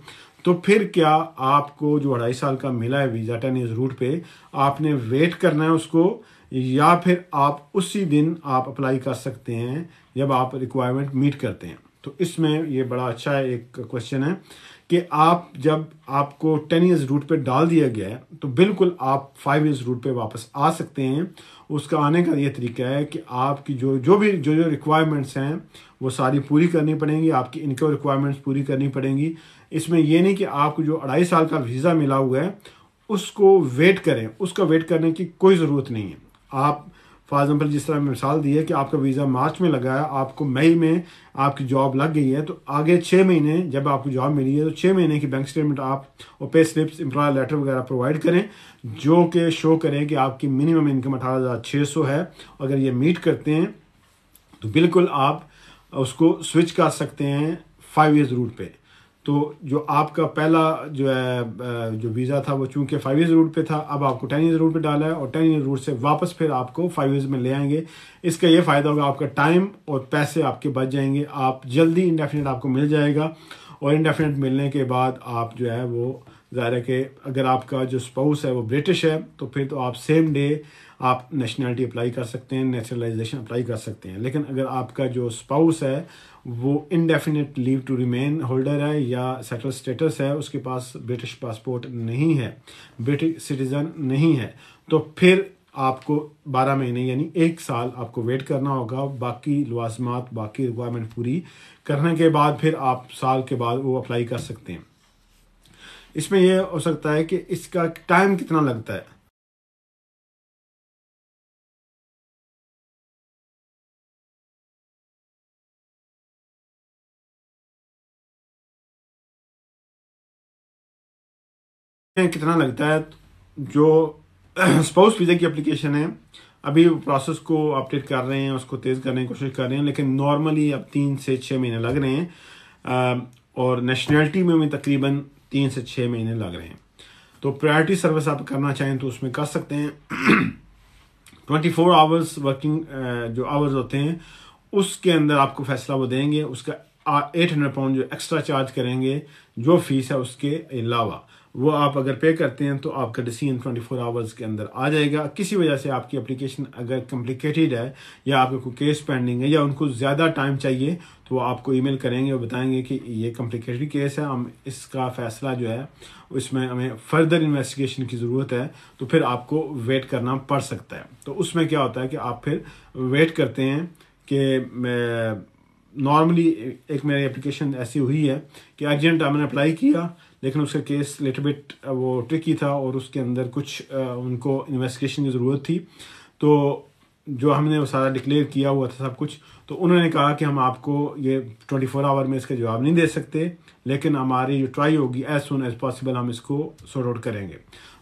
تو پھر کیا آپ کو جو 2.5 سال کا ملا ہے ویزا 10 ایئرز روٹ پہ, آپ نے ویٹ کرنا ہے اس کو, یا پھر آپ اسی دن آپ اپلائی کر سکتے ہیں جب آپ ریکوائرمنٹ میٹ کرتے ہیں. تو اس میں یہ بڑا اچھا ایک کوشچن ہے کہ آپ جب آپ کو 10 ایئرز روٹ پہ ڈال دیا گیا ہے تو بالکل آپ 5 ایئرز روٹ پہ واپس آ سکتے ہیں. اس کا آنے کا یہ طریقہ ہے کہ آپ کی جو ریکوائرمنٹس ہیں وہ ساری پوری کرنی پڑیں گی, آپ کی انکم ریکوائرمنٹس پوری کرنی پڑیں گی. اس میں یہ نہیں کہ آپ کو جو 2.5 سال کا ویزا ملا ہوا ہے اس کو ویٹ کریں, اس کا ویٹ کرنے کی کوئی ضرورت نہیں ہے. آپ فار ایگزامپل جس طرح میں مثال دی ہے کہ آپ کا ویزا مارچ میں لگا ہے, آپ کو مئی میں آپ کی جاب لگ گئی ہے, تو آگے 6 مہینے جب آپ کو جاب ملی ہے تو 6 مہینے کی بینک اسٹیٹمنٹ آپ اور پے سلپس امپلائر لیٹر وغیرہ پرووائڈ کریں جو کہ شو کریں کہ آپ کی منیمم انکم 18,600 ہے. اگر یہ میٹ کرتے ہیں تو بالکل آپ اس کو سوئچ کر سکتے ہیں 5 ایئرز روٹ پہ. تو جو آپ کا پہلا جو ہے جو ویزا تھا وہ چونکہ 5 ایئرز روٹ پہ تھا, اب آپ کو 10 ایئرز روٹ پہ ڈالا ہے اور 10 ایئرز روٹ سے واپس پھر آپ کو 5 ایئرز میں لے آئیں گے. اس کا یہ فائدہ ہوگا, آپ کا ٹائم اور پیسے آپ کے بچ جائیں گے, آپ جلدی انڈیفینٹ آپ کو مل جائے گا. اور انڈیفینٹ ملنے کے بعد آپ جو ہے وہ ظاہر ہے کہ اگر آپ کا جو اسپاؤس ہے وہ برٹش ہے تو پھر تو آپ سیم ڈے آپ نیشنلٹی اپلائی کر سکتے ہیں, نیچرلائزیشن اپلائی کر سکتے ہیں. لیکن اگر آپ کا جو اسپاؤس ہے وہ indefinite leave to remain holder ہے یا سیٹل اسٹیٹس ہے, اس کے پاس برٹش پاسپورٹ نہیں ہے, برٹش سٹیزن نہیں ہے, تو پھر آپ کو 12 مہینے یعنی 1 سال آپ کو ویٹ کرنا ہوگا. باقی لوازمات باقی ریکوائرمنٹ پوری کرنے کے بعد پھر آپ سال کے بعد وہ اپلائی کر سکتے ہیں. اس میں یہ ہو سکتا ہے کہ اس کا ٹائم کتنا لگتا ہے. کتنا لگتا ہے جو اسپاؤس ویزا کی اپلیکیشن ہے ابھی پروسیس کو اپڈیٹ کر رہے ہیں, اس کو تیز کرنے کی کوشش کر رہے ہیں, لیکن نارملی اب 3 سے 6 مہینے لگ رہے ہیں, اور نیشنلٹی میں بھی تقریباً 3 سے 6 مہینے لگ رہے ہیں. تو پرائرٹی سروس آپ کرنا چاہیں تو اس میں کر سکتے ہیں. 24 آورس ورکنگ جو آورز ہوتے ہیں اس کے اندر آپ کو فیصلہ وہ دیں گے. اس کا 800 پاؤنڈ جو ایکسٹرا چارج کریں گے جو فیس ہے اس کے علاوہ, وہ آپ اگر پے کرتے ہیں تو آپ کا ڈیسیژن 24 آورز کے اندر آ جائے گا. کسی وجہ سے آپ کی اپلیکیشن اگر کمپلیکیٹڈ ہے یا آپ کا کوئی کیس پینڈنگ ہے یا ان کو زیادہ ٹائم چاہیے تو وہ آپ کو ای میل کریں گے اور بتائیں گے کہ یہ کمپلیکیٹڈ کیس ہے, ہم اس کا فیصلہ جو ہے اس میں ہمیں فردر انویسٹیگیشن کی ضرورت ہے, تو پھر آپ کو ویٹ کرنا پڑ سکتا ہے. تو اس میں کیا ہوتا ہے کہ آپ پھر ویٹ کرتے ہیں کہ نارملی ایک میری اپلیکیشن ایسی ہوئی ہے کہ ارجنٹ ہم نے اپلائی کیا, لیکن اس کا کیس لٹل بٹ وہ ٹرکی تھا اور اس کے اندر کچھ ان کو انویسٹیگیشن کی ضرورت تھی. تو جو ہم نے وہ سارا ڈکلیئر کیا ہوا تھا سب کچھ, تو انہوں نے کہا کہ ہم آپ کو یہ 24 آور میں اس کا جواب نہیں دے سکتے, لیکن ہماری جو ٹرائی ہوگی ایز سون ایز پاسبل ہم اس کو سارٹ آؤٹ کریں گے.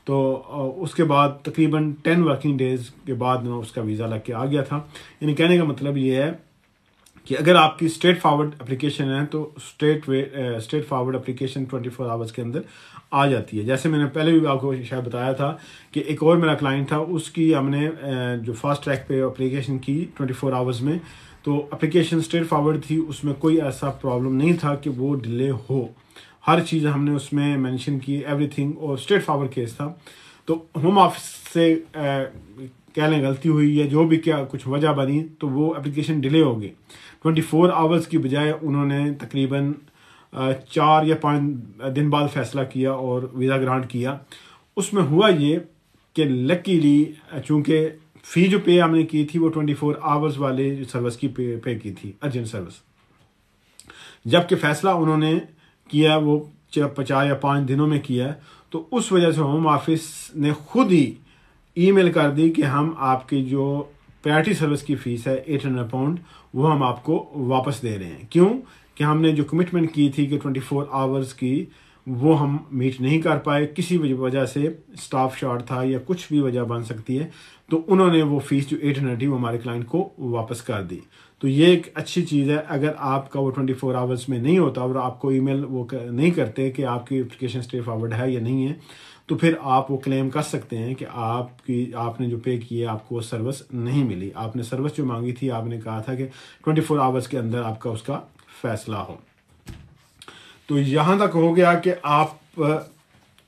تو اس کے بعد تقریباً 10 ورکنگ ڈیز کے بعد اس کا ویزا لگ کے آ گیا تھا. یعنی کہنے کا مطلب یہ ہے کہ اگر آپ کی اسٹریٹ فارورڈ اپلیکیشن ہے تو اسٹریٹ فارورڈ اپلیکیشن 24 آورس کے اندر آ جاتی ہے. جیسے میں نے پہلے بھی آپ کو شاید بتایا تھا کہ ایک اور میرا کلائنٹ تھا, اس کی ہم نے جو فاسٹ ٹریک پہ اپلیکیشن کی 24 آورس میں, تو اپلیکیشن اسٹریٹ فارورڈ تھی, اس میں کوئی ایسا پرابلم نہیں تھا کہ وہ ڈیلے ہو. ہر چیز ہم نے اس میں مینشن کی, ایوری تھنگ, اور اسٹریٹ فارورڈ کیس تھا. تو ہوم آفس سے کہہ لیں غلطی ہوئی یا جو بھی کیا کچھ وجہ بنی تو وہ اپلیکیشن ڈیلے ہو گئی. 24 آورس کی بجائے انہوں نے تقریباً 4 یا 5 دن بعد فیصلہ کیا اور ویزا گرانٹ کیا. اس میں ہوا یہ کہ لکیلی چونکہ فی جو پے ہم نے کی تھی وہ 24 آورس والے سروس کی پے کی تھی, ارجنٹ سروس, جبکہ فیصلہ انہوں نے کیا وہ 4 یا 5 دنوں میں کیا. تو اس وجہ سے ہوم آفس نے خود ہی ای میل کر دی کہ ہم آپ کی جو پرائرٹی سروس کی فیس ہے 800 پاؤنڈ وہ ہم آپ کو واپس دے رہے ہیں. کیوں کہ ہم نے جو کمٹمنٹ کی تھی کہ 24 آورس کی وہ ہم میٹ نہیں کر پائے, کسی وجہ سے اسٹاف شارٹ تھا یا کچھ بھی وجہ بن سکتی ہے, تو انہوں نے وہ فیس جو 800 تھی وہ ہمارے کلائنٹ کو واپس کر دی. تو یہ ایک اچھی چیز ہے. اگر آپ کا وہ 24 آورس میں نہیں ہوتا اور آپ کو ای میل وہ نہیں کرتے کہ آپ کی اپلیکیشن اسٹریٹ فارورڈ ہے یا نہیں ہے, تو پھر آپ وہ کلیم کر سکتے ہیں کہ آپ نے جو پے کی ہے آپ کو وہ سروس نہیں ملی. آپ نے سروس جو مانگی تھی, آپ نے کہا تھا کہ 24 آورس کے اندر آپ کا اس کا فیصلہ ہو. تو یہاں تک ہو گیا کہ آپ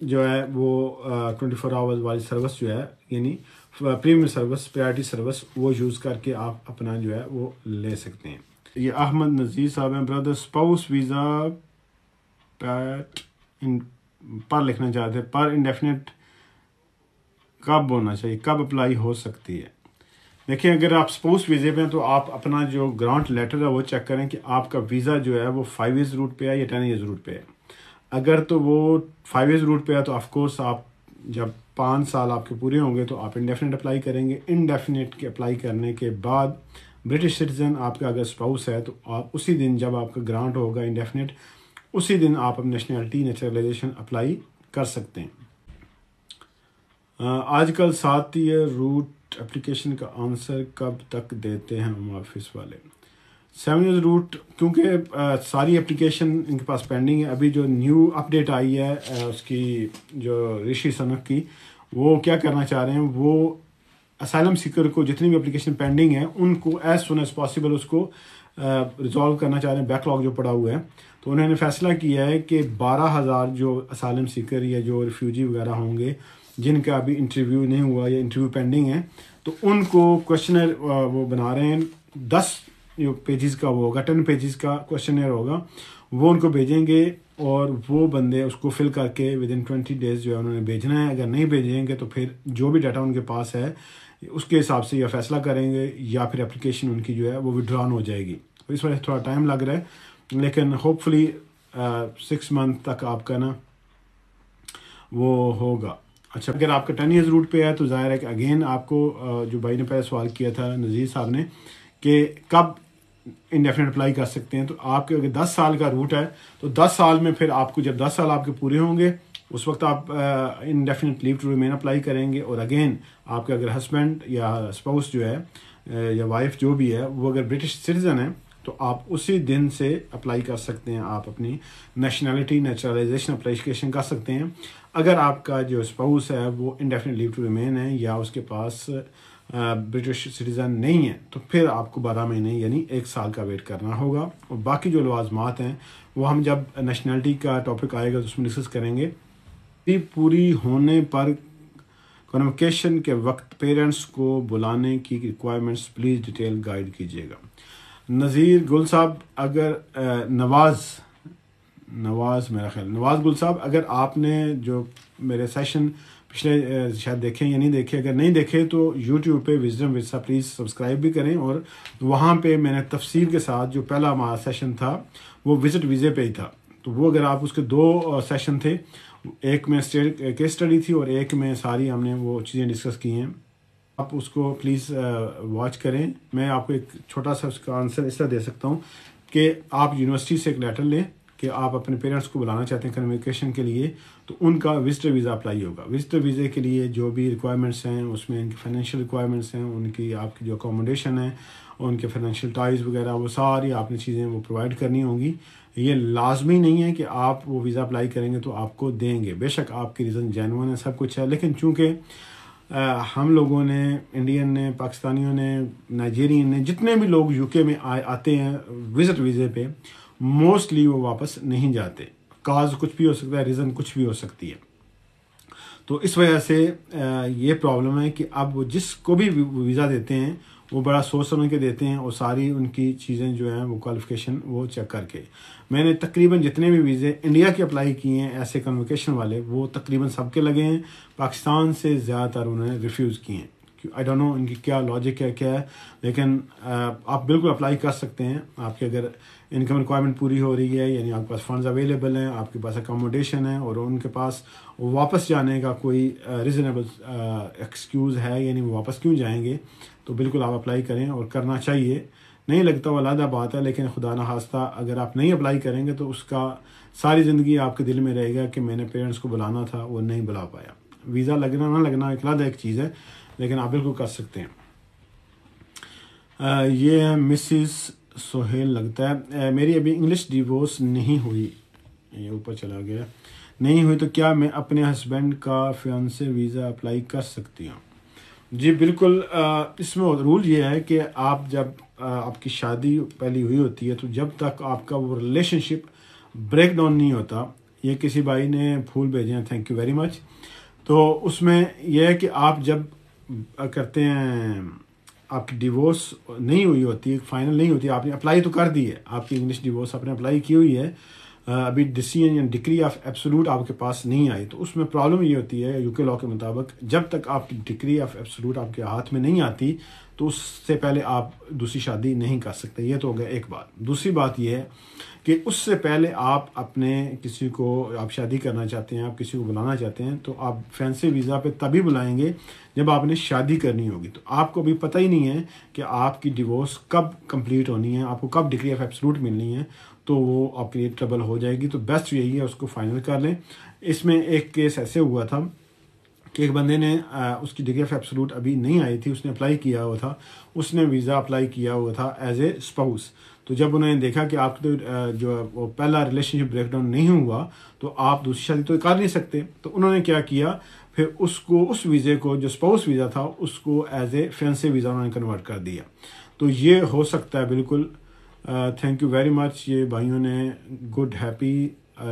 جو ہے وہ 24 آورس والی سروس جو ہے یعنی پریمیم سروس, پرائرٹی سروس, وہ یوز کر کے آپ اپنا جو ہے وہ لے سکتے ہیں. یہ احمد نذیر صاحب ہیں, بردر اسپاؤس ویزا پر لکھنا چاہتے ہیں, پر انڈیفینٹ کب ہونا چاہیے, کب اپلائی ہو سکتی ہے. دیکھیں اگر آپ اسپاؤس ویزے پہ ہیں تو آپ اپنا جو گرانٹ لیٹر ہے وہ چیک کریں کہ آپ کا ویزا جو ہے وہ 5 ایئرز روٹ پہ ہے یا 10 ایئرز روٹ پہ ہے. اگر تو وہ 5 ایئرز روٹ پہ ہے تو آف کورس آپ جب 5 سال آپ کے پورے ہوں گے تو آپ انڈیفینٹ اپلائی کریں گے. انڈیفینٹ کے اپلائی کرنے کے بعد برٹش سٹیزن آپ کا اگر اسپاؤس ہے تو آپ اسی دن جب آپ کا گرانٹ ہوگا انڈیفینٹ, اسی دن آپ اپنی نیشنلٹی نیچرلائزیشن اپلائی کر سکتے ہیں. آج کل 7 ایئر روٹ اپلیکیشن کا آنسر کب تک دیتے ہیں ہوم آفس والے؟ 7 ایئر روٹ کیونکہ ساری اپلیکیشن ان کے پاس پینڈنگ ہے. ابھی جو نیو اپڈیٹ آئی ہے اس کی جو رشی سنک کی, وہ کیا کرنا چاہ رہے ہیں, وہ اسائلم سیکر کو جتنی بھی اپلیکیشن پینڈنگ ہیں ان کو ایز سون ایز پاسبل اس کو ریزالو کرنا چاہ رہے ہیں, بیک لاگ جو پڑا ہوا ہے. تو انہوں نے فیصلہ کیا ہے کہ 12,000 جو اسائلم سیکر یا جو ریفیوجی وغیرہ ہوں گے جن کا ابھی انٹرویو نہیں ہوا یا انٹرویو پینڈنگ ہے, تو ان کو کوشچنر وہ بنا رہے ہیں 10 جو پیجز کا وہ ہوگا, 10 پیجز کا کوشچنر ہوگا, وہ ان کو بھیجیں گے اور وہ بندے اس کو فل کر کے ودن 20 ڈیز جو ہے انہوں نے بھیجنا ہے. اگر نہیں بھیجیں گے تو پھر جو بھی ڈاٹا ان کے پاس ہے اس کے حساب سے یا فیصلہ کریں گے یا پھر اپلیکیشن ان کی جو ہے وہ وڈران ہو جائے گی. اس وجہ سے تھوڑا ٹائم لگ رہا ہے, لیکن ہوپ فلی 6 منتھ تک آپ کا نا وہ ہوگا. اچھا اگر آپ کا 10 ایئرز روٹ پہ ہے تو ظاہر ہے کہ اگین آپ کو جو بھائی نے پہلے سوال کیا تھا نذیر صاحب نے کہ کب انڈیفینٹ اپلائی کر سکتے ہیں, تو آپ کے اگر 10 سال کا روٹ ہے تو 10 سال میں پھر آپ کو جب 10 سال آپ کے پورے ہوں گے اس وقت آپ indefinite leave to remain apply کریں گے. اور اگین آپ کے اگر ہسبینڈ یا اسپاؤس جو ہے یا وائف جو بھی ہے وہ اگر برٹش سٹیزن ہے تو آپ اسی دن سے اپلائی کر سکتے ہیں, آپ اپنی نیشنلٹی نیچرلائزیشن اپلیکیشن کر سکتے ہیں. اگر آپ کا جو اسپاؤس ہے وہ انڈیفینٹ لیو ٹو ریمین ہے یا اس کے پاس برٹش سٹیزن نہیں ہے تو پھر آپ کو 12 مہینے یعنی 1 سال کا ویٹ کرنا ہوگا. اور باقی جو لوازمات ہیں وہ ہم جب نیشنلٹی کا ٹاپک آئے گا تو اس میں ڈسکس کریں گے. پوری ہونے پر کنوکیشن کے وقت پیرنٹس کو بلانے کی ریکوائرمنٹس پلیز ڈیٹیل گائیڈ کیجیے گا. نذیر گل صاحب اگر نواز میرا خیال نواز گل صاحب اگر آپ نے جو میرے سیشن پچھلے شاید دیکھیں یا نہیں دیکھے, اگر نہیں دیکھے تو یوٹیوب پہ وزڈم ورثہ پلیز سبسکرائب بھی کریں. اور وہاں پہ میں نے تفصیل کے ساتھ جو پہلا ہمارا سیشن تھا وہ وزٹ ویزے پہ ہی تھا, تو وہ اگر آپ اس کے 2 سیشن تھے، ایک میں کیس اسٹڈی تھی اور ایک میں ساری ہم نے وہ چیزیں ڈسکس کی ہیں، آپ اس کو پلیز واچ کریں. میں آپ کو ایک چھوٹا سا اس کا آنسر اس طرح دے سکتا ہوں کہ آپ یونیورسٹی سے ایک لیٹر لیں کہ آپ اپنے پیرنٹس کو بلانا چاہتے ہیں کنویکیشن کے لیے، تو ان کا وزٹر ویزا اپلائی ہوگا. وزٹر ویزے کے لیے جو بھی ریکوائرمنٹس ہیں اس میں ان کی فائنینشیل ریکوائرمنٹس ہیں، ان کی آپ کی جو اکوموڈیشن ہے، ان کے فائنینشیل ٹائز وغیرہ، وہ ساری آپ نے چیزیں وہ پرووائڈ کرنی ہوں گی. یہ لازمی نہیں ہے کہ آپ وہ ویزا اپلائی کریں گے تو آپ کو دیں گے. بے شک آپ کی ریزن جینوئن ہے، سب کچھ ہے، لیکن چونکہ ہم لوگوں نے، انڈین نے، پاکستانیوں نے، نائجیرین نے، جتنے بھی لوگ یو کے میں آتے ہیں وزٹ ویزے پہ، موسٹلی وہ واپس نہیں جاتے. کاز کچھ بھی ہو سکتا ہے، ریزن کچھ بھی ہو سکتی ہے. تو اس وجہ سے یہ پرابلم ہے کہ اب وہ جس کو بھی ویزا دیتے ہیں وہ بڑا سوچ سمجھ کے دیتے ہیں، اور ساری ان کی چیزیں جو ہیں وہ کوالیفیکیشن وہ چیک کر کے. میں نے تقریباً جتنے بھی ویزے انڈیا کے اپلائی کیے ہیں ایسے کنویکیشن والے، وہ تقریباً سب کے لگے ہیں. پاکستان سے زیادہ تر انہوں نے ریفیوز کیے ہیں. آئی ڈونٹ نو ان کی کیا لاجک ہے، کیا ہے، لیکن آپ بالکل اپلائی کر سکتے ہیں. آپ کے اگر انکم ریکوائرمنٹ پوری ہو رہی ہے، یعنی آپ کے پاس فنڈز اویلیبل ہیں، آپ کے پاس اکوموڈیشن ہے، اور ان کے پاس واپس جانے کا کوئی ریزنیبل ایکسکیوز ہے، یعنی وہ واپس کیوں جائیں گے، تو بالکل آپ اپلائی کریں، اور کرنا چاہیے. نہیں لگتا وہ علیحدہ بات ہے، لیکن خدا نخواستہ اگر آپ نہیں اپلائی کریں گے تو اس کا ساری زندگی آپ کے دل میں رہے گا کہ میں نے پیرنٹس کو بلانا تھا، وہ نہیں بلا پایا. ویزا لگنا نہ لگنا ایک علیحدہ ایک چیز ہے، لیکن آپ بالکل کر سکتے ہیں. یہ مسز سہیل لگتا ہے، میری ابھی انگلش ڈیورس نہیں ہوئی، یہ اوپر چلا گیا، نہیں ہوئی تو کیا میں اپنے ہسبینڈ کا فیانسے ویزا اپلائی کر سکتی ہوں؟ جی بالکل. اس میں رول یہ ہے کہ آپ جب آپ کی شادی پہلی ہوئی ہوتی ہے تو جب تک آپ کا وہ ریلیشن شپ بریک ڈاؤن نہیں ہوتا. یہ کسی بھائی نے پھول بھیجے ہیں، تھینک یو ویری مچ. تو اس میں یہ ہے کہ آپ جب کرتے ہیں، آپ کی ڈیورس نہیں ہوئی ہوتی، فائنل نہیں ہوتی، آپ نے اپلائی تو کر دی ہے، آپ کی انگلش ڈیورس آپ نے اپلائی کی ہوئی ہے، ابھی ڈیسیژن یا ڈگری آف ایبسولوٹ آپ کے پاس نہیں آئی. تو اس میں پرابلم یہ ہوتی ہے یو کے لاء کے مطابق، جب تک آپ کی ڈگری آف ایبسولوٹ آپ کے ہاتھ میں نہیں آتی تو اس سے پہلے آپ دوسری شادی نہیں کر سکتے. یہ تو ہو گیا ایک بات. دوسری بات یہ ہے کہ اس سے پہلے آپ اپنے کسی کو آپ شادی کرنا چاہتے ہیں، آپ کسی کو بلانا چاہتے ہیں، تو آپ فینسی ویزا پہ تبھی بلائیں گے جب آپ نے شادی کرنی ہوگی. تو آپ کو ابھی پتہ ہی نہیں ہے کہ آپ کی ڈیورس کب کمپلیٹ ہونی ہے، آپ کو کب ڈگری آف ایبسولوٹ ملنی ہے، تو وہ آپ کے لیے ٹربل ہو جائے گی. تو بیسٹ یہی ہے اس کو فائنل کر لیں. اس میں ایک کیس ایسے ہوا تھا کہ ایک بندے نے اس کی ڈگری آف ایبسولوٹ ابھی نہیں آئی تھی، اس نے اپلائی کیا ہوا تھا، اس نے ویزا اپلائی کیا ہوا تھا ایز اے اسپاؤس. تو جب انہوں نے دیکھا کہ آپ کا جو وہ پہلا ریلیشن شپ بریک ڈاؤن نہیں ہوا تو آپ دوسری شادی تو کر نہیں سکتے. تو انہوں نے کیا کیا، پھر اس ویزے کو جو اسپاؤس ویزا تھا اس کو ایز اے فینسی ویزا انہوں نے کنورٹ کر دیا. تو یہ ہو سکتا ہے بالکل. Thank you very much. یہ بھائیوں نے گڈ ہیپی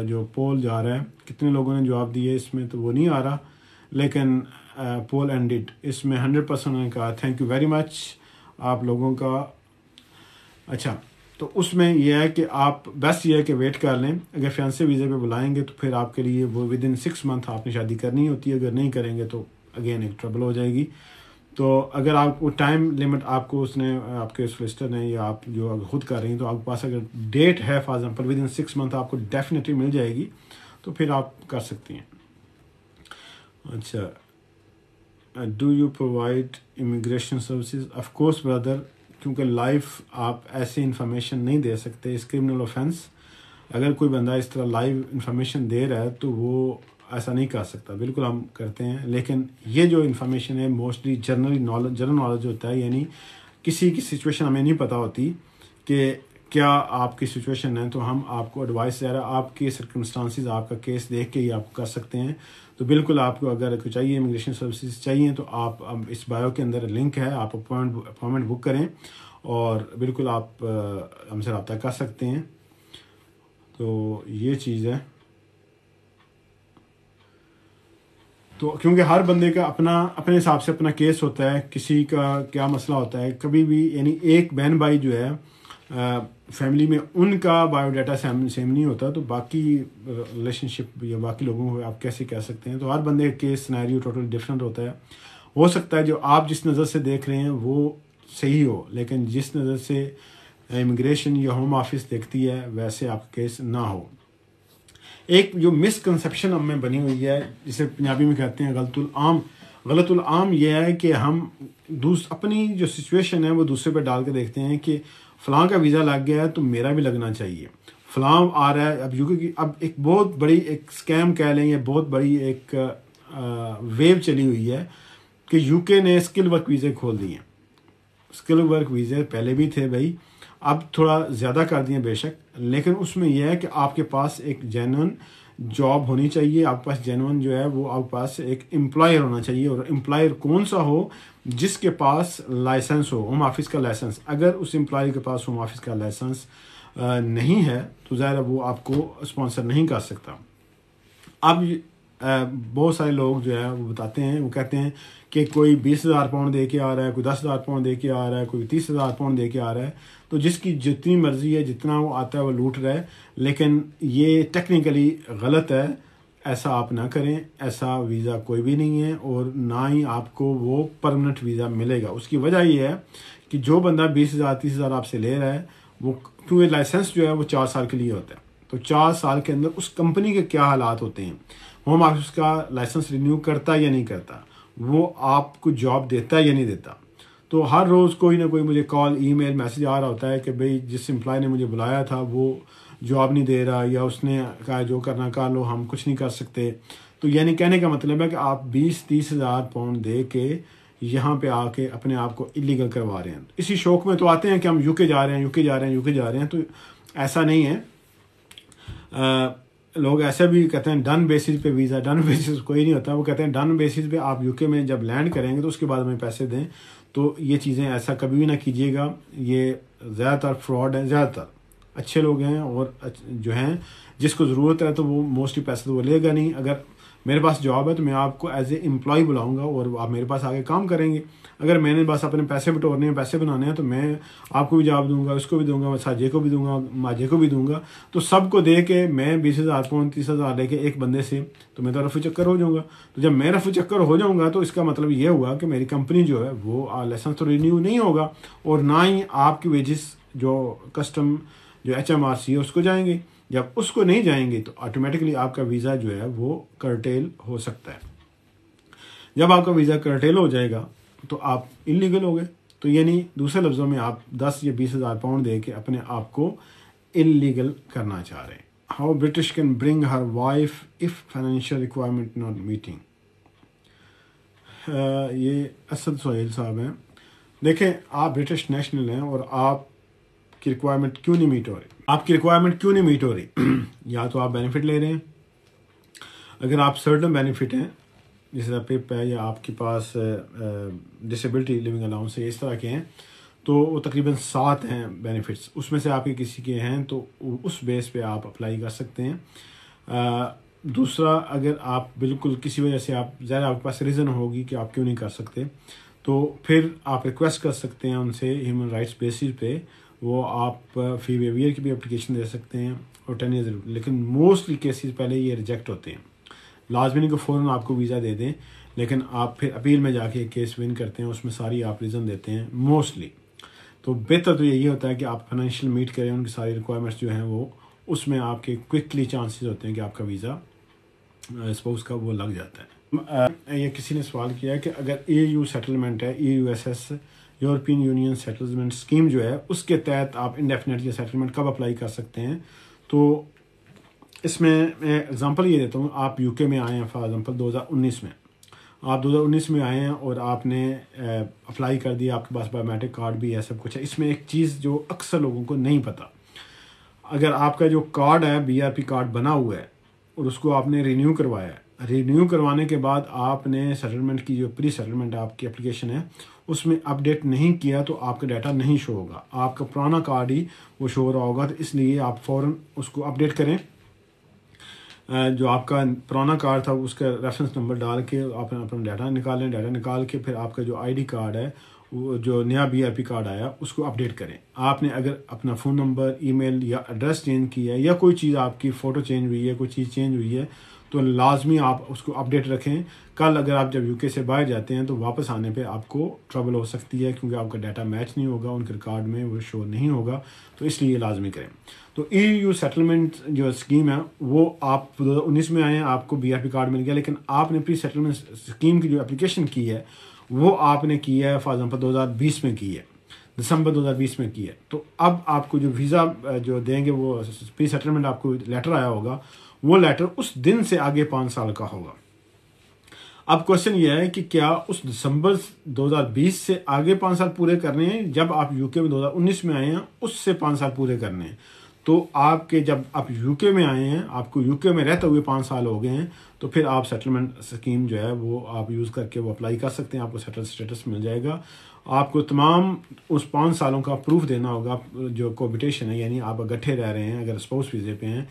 جو پول جا رہا ہے، کتنے لوگوں نے جواب دیے اس میں تو وہ نہیں آ رہا، لیکن پول اینڈڈ اس میں 100% نے کہا. تھینک یو ویری مچ آپ لوگوں کا. اچھا، تو اس میں یہ ہے کہ آپ بیسٹ یہ ہے کہ ویٹ کر لیں. اگر فیانسے ویزے پہ بلائیں گے تو پھر آپ کے لیے وہ ود ان 6 منتھ آپ نے شادی کرنی ہوتی ہے. اگر نہیں کریں گے تو اگین ایک ٹربل ہو جائے گی. تو اگر آپ کو ٹائم لمٹ آپ کو اس نے آپ کے سولسٹر نے یا آپ جو خود کر رہی ہیں تو آپ کے پاس اگر ڈیٹ ہے for example with in 6 month آپ کو ڈیفینیٹلی مل جائے گی، تو پھر آپ کر سکتی ہیں. اچھا، do you provide immigration services? Of course brother, کیونکہ لائف آپ ایسی انفارمیشن نہیں دے سکتے، اس کرمنل آفینس. اگر کوئی بندہ اس طرح لائیو انفارمیشن دے رہا ہے تو وہ ایسا نہیں کر سکتا. بالکل ہم کرتے ہیں، لیکن یہ جو انفارمیشن ہے موسٹلی جنرل نالج ہوتا ہے، یعنی کسی کی سچویشن ہمیں نہیں پتہ ہوتی کہ کیا آپ کی سچویشن ہے، تو ہم آپ کو ایڈوائس دے رہا ہے، آپ کے سرکمسٹانسز آپ کا کیس دیکھ کے ہی آپ کو کر سکتے ہیں. تو بالکل آپ کو اگر کوئی چاہیے امیگریشن سروسز چاہیے تو آپ اس بایو کے اندر لنک ہے، آپ اپوائنٹمنٹ بک کریں اور بالکل آپ ہم سے رابطہ کر سکتے ہیں. تو یہ چیز ہے. تو کیونکہ ہر بندے کا اپنے حساب سے اپنا کیس ہوتا ہے، کسی کا کیا مسئلہ ہوتا ہے. کبھی بھی یعنی ایک بہن بھائی جو ہے فیملی میں ان کا بایو ڈیٹا سیم نہیں ہوتا، تو باقی ریلیشن شپ یا باقی لوگوں کو آپ کیسے کہہ سکتے ہیں. تو ہر بندے کا کیس سینیریو ٹوٹل ڈفرینٹ ہوتا ہے. ہو سکتا ہے جو آپ جس نظر سے دیکھ رہے ہیں وہ صحیح ہو، لیکن جس نظر سے امیگریشن یا ہوم آفس دیکھتی ہے ویسے آپ کا کیس نہ ہو. ایک جو مسکنسیپشن ہم میں بنی ہوئی ہے، جسے پنجابی میں کہتے ہیں غلط العام یہ ہے کہ ہم اپنی جو سچویشن ہے وہ دوسرے پہ ڈال کے دیکھتے ہیں کہ فلاں کا ویزا لگ گیا ہے تو میرا بھی لگنا چاہیے، فلاں آ رہا ہے۔ اب یو کے کی اب ایک بہت بڑی ایک اسکیم کہہ لیں، یا بہت بڑی ایک ویو چلی ہوئی ہے کہ یو کے نے اسکل ورک ویزے کھول دیے ہیں۔ اسکل ورک ویزے پہلے بھی تھے بھائی، اب تھوڑا زیادہ کر دیے بے شک، لیکن اس میں یہ ہے کہ آپ کے پاس ایک جینون جاب ہونی چاہیے، آپ کے پاس جینون جو ہے وہ آپ کے پاس ایک امپلائر ہونا چاہیے، اور امپلائر کون سا ہو؟ جس کے پاس لائسنس ہو، ہوم آفس کا لائسنس۔ اگر اس امپلائر کے پاس ہوم آفس کا لائسنس نہیں ہے تو ظاہر ہے وہ آپ کو اسپانسر نہیں کر سکتا۔ اب بہت سارے لوگ جو ہے وہ بتاتے ہیں، وہ کہتے ہیں کہ کوئی 20,000 پاؤنڈ دے کے آ رہا ہے، کوئی 10,000 پاؤنڈ دے کے آ رہا ہے، کوئی 30,000 پاؤنڈ دے کے آ رہا ہے، تو جس کی جتنی مرضی ہے، جتنا وہ آتا ہے وہ لوٹ رہا ہے۔ لیکن یہ ٹیکنیکلی غلط ہے، ایسا آپ نہ کریں، ایسا ویزا کوئی بھی نہیں ہے، اور نہ ہی آپ کو وہ پرمننٹ ویزا ملے گا۔ اس کی وجہ یہ ہے کہ جو بندہ 20,000 30,000 آپ سے لے رہا ہے، وہ کیونکہ لائسنس جو ہے وہ 4 سال کے لیے ہوتا ہے، تو 4 سال کے اندر اس کمپنی کے کیا حالات ہوتے ہیں، ہوم آفس کا لائسنس رینیو کرتا یا نہیں کرتا، وہ آپ کو جاب دیتا ہے یا نہیں دیتا۔ تو ہر روز کوئی نہ کوئی مجھے کال، ای میل، میسیج آ رہا ہوتا ہے کہ بھئی جس امپلائی نے مجھے بلایا تھا وہ جاب نہیں دے رہا، یا اس نے کہا جو کرنا کر لو، ہم کچھ نہیں کر سکتے۔ تو یعنی کہنے کا مطلب ہے کہ آپ 20-30,000 پاؤنڈ دے کے یہاں پہ آ کے اپنے آپ کو الیگل کروا رہے ہیں۔ اسی شوق میں تو آتے ہیں کہ ہم یو کے جا رہے ہیں، تو ایسا نہیں ہے۔ لوگ ایسے بھی کہتے ہیں ڈن بیسس پہ ویزا، ڈن بیسس کوئی نہیں ہوتا، وہ کہتے ہیں ڈن بیسس پہ آپ یو کے میں جب لینڈ کریں گے تو اس کے بعد ہمیں پیسے دیں۔ تو یہ چیزیں ایسا کبھی بھی نہ کیجیے گا، یہ زیادہ تر فراڈ ہے۔ زیادہ تر اچھے لوگ ہیں اور جو ہیں جس کو ضرورت ہے تو وہ موسٹلی پیسے تو وہ لے گا نہیں۔ اگر میرے پاس جاب ہے تو میں آپ کو ایز اے امپلائی بلاؤں گا اور آپ میرے پاس آگے کام کریں گے۔ اگر میں نے بس اپنے پیسے بٹورنے ہیں، پیسے بنانے ہیں، تو میں آپ کو بھی جاب دوں گا، اس کو بھی دوں گا، ساجے کو بھی دوں گا، ماجے کو بھی دوں گا، تو سب کو دے کے میں 20,000 پاؤنڈ 30,000 لے کے ایک بندے سے، تو میں تو رفو چکر ہو جاؤں گا۔ تو جب میں رفو چکر ہو جاؤں گا تو اس کا مطلب یہ ہوا کہ میری کمپنی جو ہے وہ لائسنس تو رینیو نہیں ہوگا، اور نہ ہی آپ کی ویجز جو کسٹم جو HMRC ہے اس کو جائیں گے۔ جب اس کو نہیں جائیں گے تو آٹومیٹکلی آپ کا ویزا جو ہے وہ کرٹیل ہو سکتا ہے۔ جب آپ کا ویزا کرٹیل ہو جائے گا تو آپ انلیگل ہو گئے۔ تو یعنی دوسرے لفظوں میں آپ 10 یا 20,000 پاؤنڈ دے کے اپنے آپ کو انلیگل کرنا چاہ رہے ہیں۔ How British can bring Hare wife if financial requirement not meeting. یہ اسد سہیل صاحب ہیں۔ دیکھیں، آپ برٹش نیشنل ہیں اور آپ کی ریکوائرمنٹ کیوں نہیں میٹ ہو رہی؟ آپ کی ریکوائرمنٹ کیوں نہیں میٹ ہو رہی؟ یا تو آپ بینیفٹ لے رہے ہیں، اگر آپ سرٹن بینیفٹ ہیں جیسے پپ ہے، یا آپ کے پاس ڈسیبلٹی لیونگ الاؤنس ہے، اس طرح کے ہیں، تو وہ تقریباً 7 ہیں بینیفٹس، اس میں سے آپ کے کسی کے ہیں تو اس بیس پہ آپ اپلائی کر سکتے ہیں۔ دوسرا، اگر آپ بالکل کسی وجہ سے آپ ظاہر آپ کے پاس ریزن ہوگی کہ آپ کیوں نہیں کر سکتے، تو پھر آپ ریکویسٹ کر سکتے ہیں ان سے ہیومن رائٹس بیسس پہ، وہ آپ فی ویویئر کی بھی اپلیکیشن دے سکتے ہیں اور 10 ایئرز، لیکن موسٹلی کیسز پہلے یہ ریجیکٹ ہوتے ہیں۔ لازمی نہیں کہ فوراً آپ کو ویزا دے دیں، لیکن آپ پھر اپیل میں جا کے کیس ون کرتے ہیں، اس میں ساری آپ ریزن دیتے ہیں موسٹلی۔ تو بہتر تو یہی ہوتا ہے کہ آپ فائنینشیل میٹ کریں، ان کی ساری ریکوائرمنٹس جو ہیں وہ اس میں آپ کے کوئکلی چانسز ہوتے ہیں کہ آپ کا ویزا سپوز کا وہ لگ جاتا ہے۔ یہ کسی نے سوال کیا ہے کہ اگر EU سیٹلمنٹ ہے، EUSS European union settlement scheme جو ہے، اس کے تحت آپ انڈیفینیٹلی سیٹلمنٹ کب اپلائی کر سکتے ہیں؟ تو اس میں اگزامپل یہ دیتا ہوں، آپ یو کے میں آئے ہیں، فار ایگزامپل 2019 میں، آپ 2019 میں آئے ہیں اور آپ نے اپلائی کر دیا، آپ کے پاس بایو میٹرک کارڈ بھی ہے، سب کچھ ہے۔ اس میں ایک چیز جو اکثر لوگوں کو نہیں پتہ، اگر آپ کا جو کارڈ ہے BRP کارڈ بنا ہوا ہے اور اس کو آپ نے رینیو کروایا ہے، رینیو کروانے کے بعد آپ نے سیٹلمنٹ کی جو پری سیٹلمنٹ آپ کی اپلیکیشن ہے اس میں اپ ڈیٹ نہیں کیا تو آپ کا ڈیٹا نہیں شو ہوگا، آپ کا پرانا کارڈ ہی وہ شو ہو رہا ہوگا۔ تو اس لیے آپ فوراً اس کو اپ ڈیٹ کریں، جو آپ کا پرانا کارڈ تھا اس کا ریفرنس نمبر ڈال کے آپ اپنا ڈیٹا نکالیں، ڈیٹا نکال کے پھر آپ کا جو ID کارڈ ہے، وہ جو نیا BRP کارڈ آیا اس کو اپڈیٹ کریں۔ آپ نے اگر اپنا فون نمبر، ای میل یا ایڈریس چینج کیا ہے، یا کوئی چیز آپ کی فوٹو چینج ہوئی ہے، کوئی چیز چینج ہوئی ہے، تو لازمی آپ اس کو اپڈیٹ رکھیں. کل اگر آپ جب UK سے باہر جاتے ہیں تو واپس آنے پہ آپ کو ٹربل ہو سکتی ہے کیونکہ آپ کا ڈیٹا میچ نہیں ہوگا, ان کے ریکارڈ میں وہ شو نہیں ہوگا, تو اس لیے لازمی کریں. تو EU سیٹلمنٹ جو اسکیم ہے وہ آپ 2019 میں آئے ہیں, آپ کو BRP کارڈ مل گیا, لیکن آپ نے پری سیٹلمنٹ اسکیم کی جو اپلیکیشن کی ہے وہ آپ نے کی ہے فار ایگزامپل 2020 میں کی ہے, دسمبر 2020 میں کی ہے. تو اب آپ کو جو ویزا جو دیں گے وہ پری سیٹلمنٹ آپ کو لیٹر آیا ہوگا, وہ لیٹر اس دن سے آگے 5 سال کا ہوگا. اب کوشچن یہ ہے کہ کیا اس دسمبر 2020 سے آگے 5 سال پورے کرنے ہیں, جب آپ UK میں 2019 میں آئے ہیں اس سے 5 سال پورے کرنے ہیں. تو آپ کے جب آپ UK میں آئے ہیں, آپ کو UK میں رہتے ہوئے 5 سال ہو گئے ہیں, تو پھر آپ سیٹلمنٹ اسکیم جو ہے وہ آپ یوز کر کے وہ اپلائی کر سکتے ہیں, آپ کو سیٹل اسٹیٹس مل جائے گا. آپ کو تمام اس 5 سالوں کا پروف دینا ہوگا جو کوبیٹیشن ہے, یعنی آپ اکٹھے رہ رہے ہیں, اگر اسپاؤس ویزے پہ ہیں,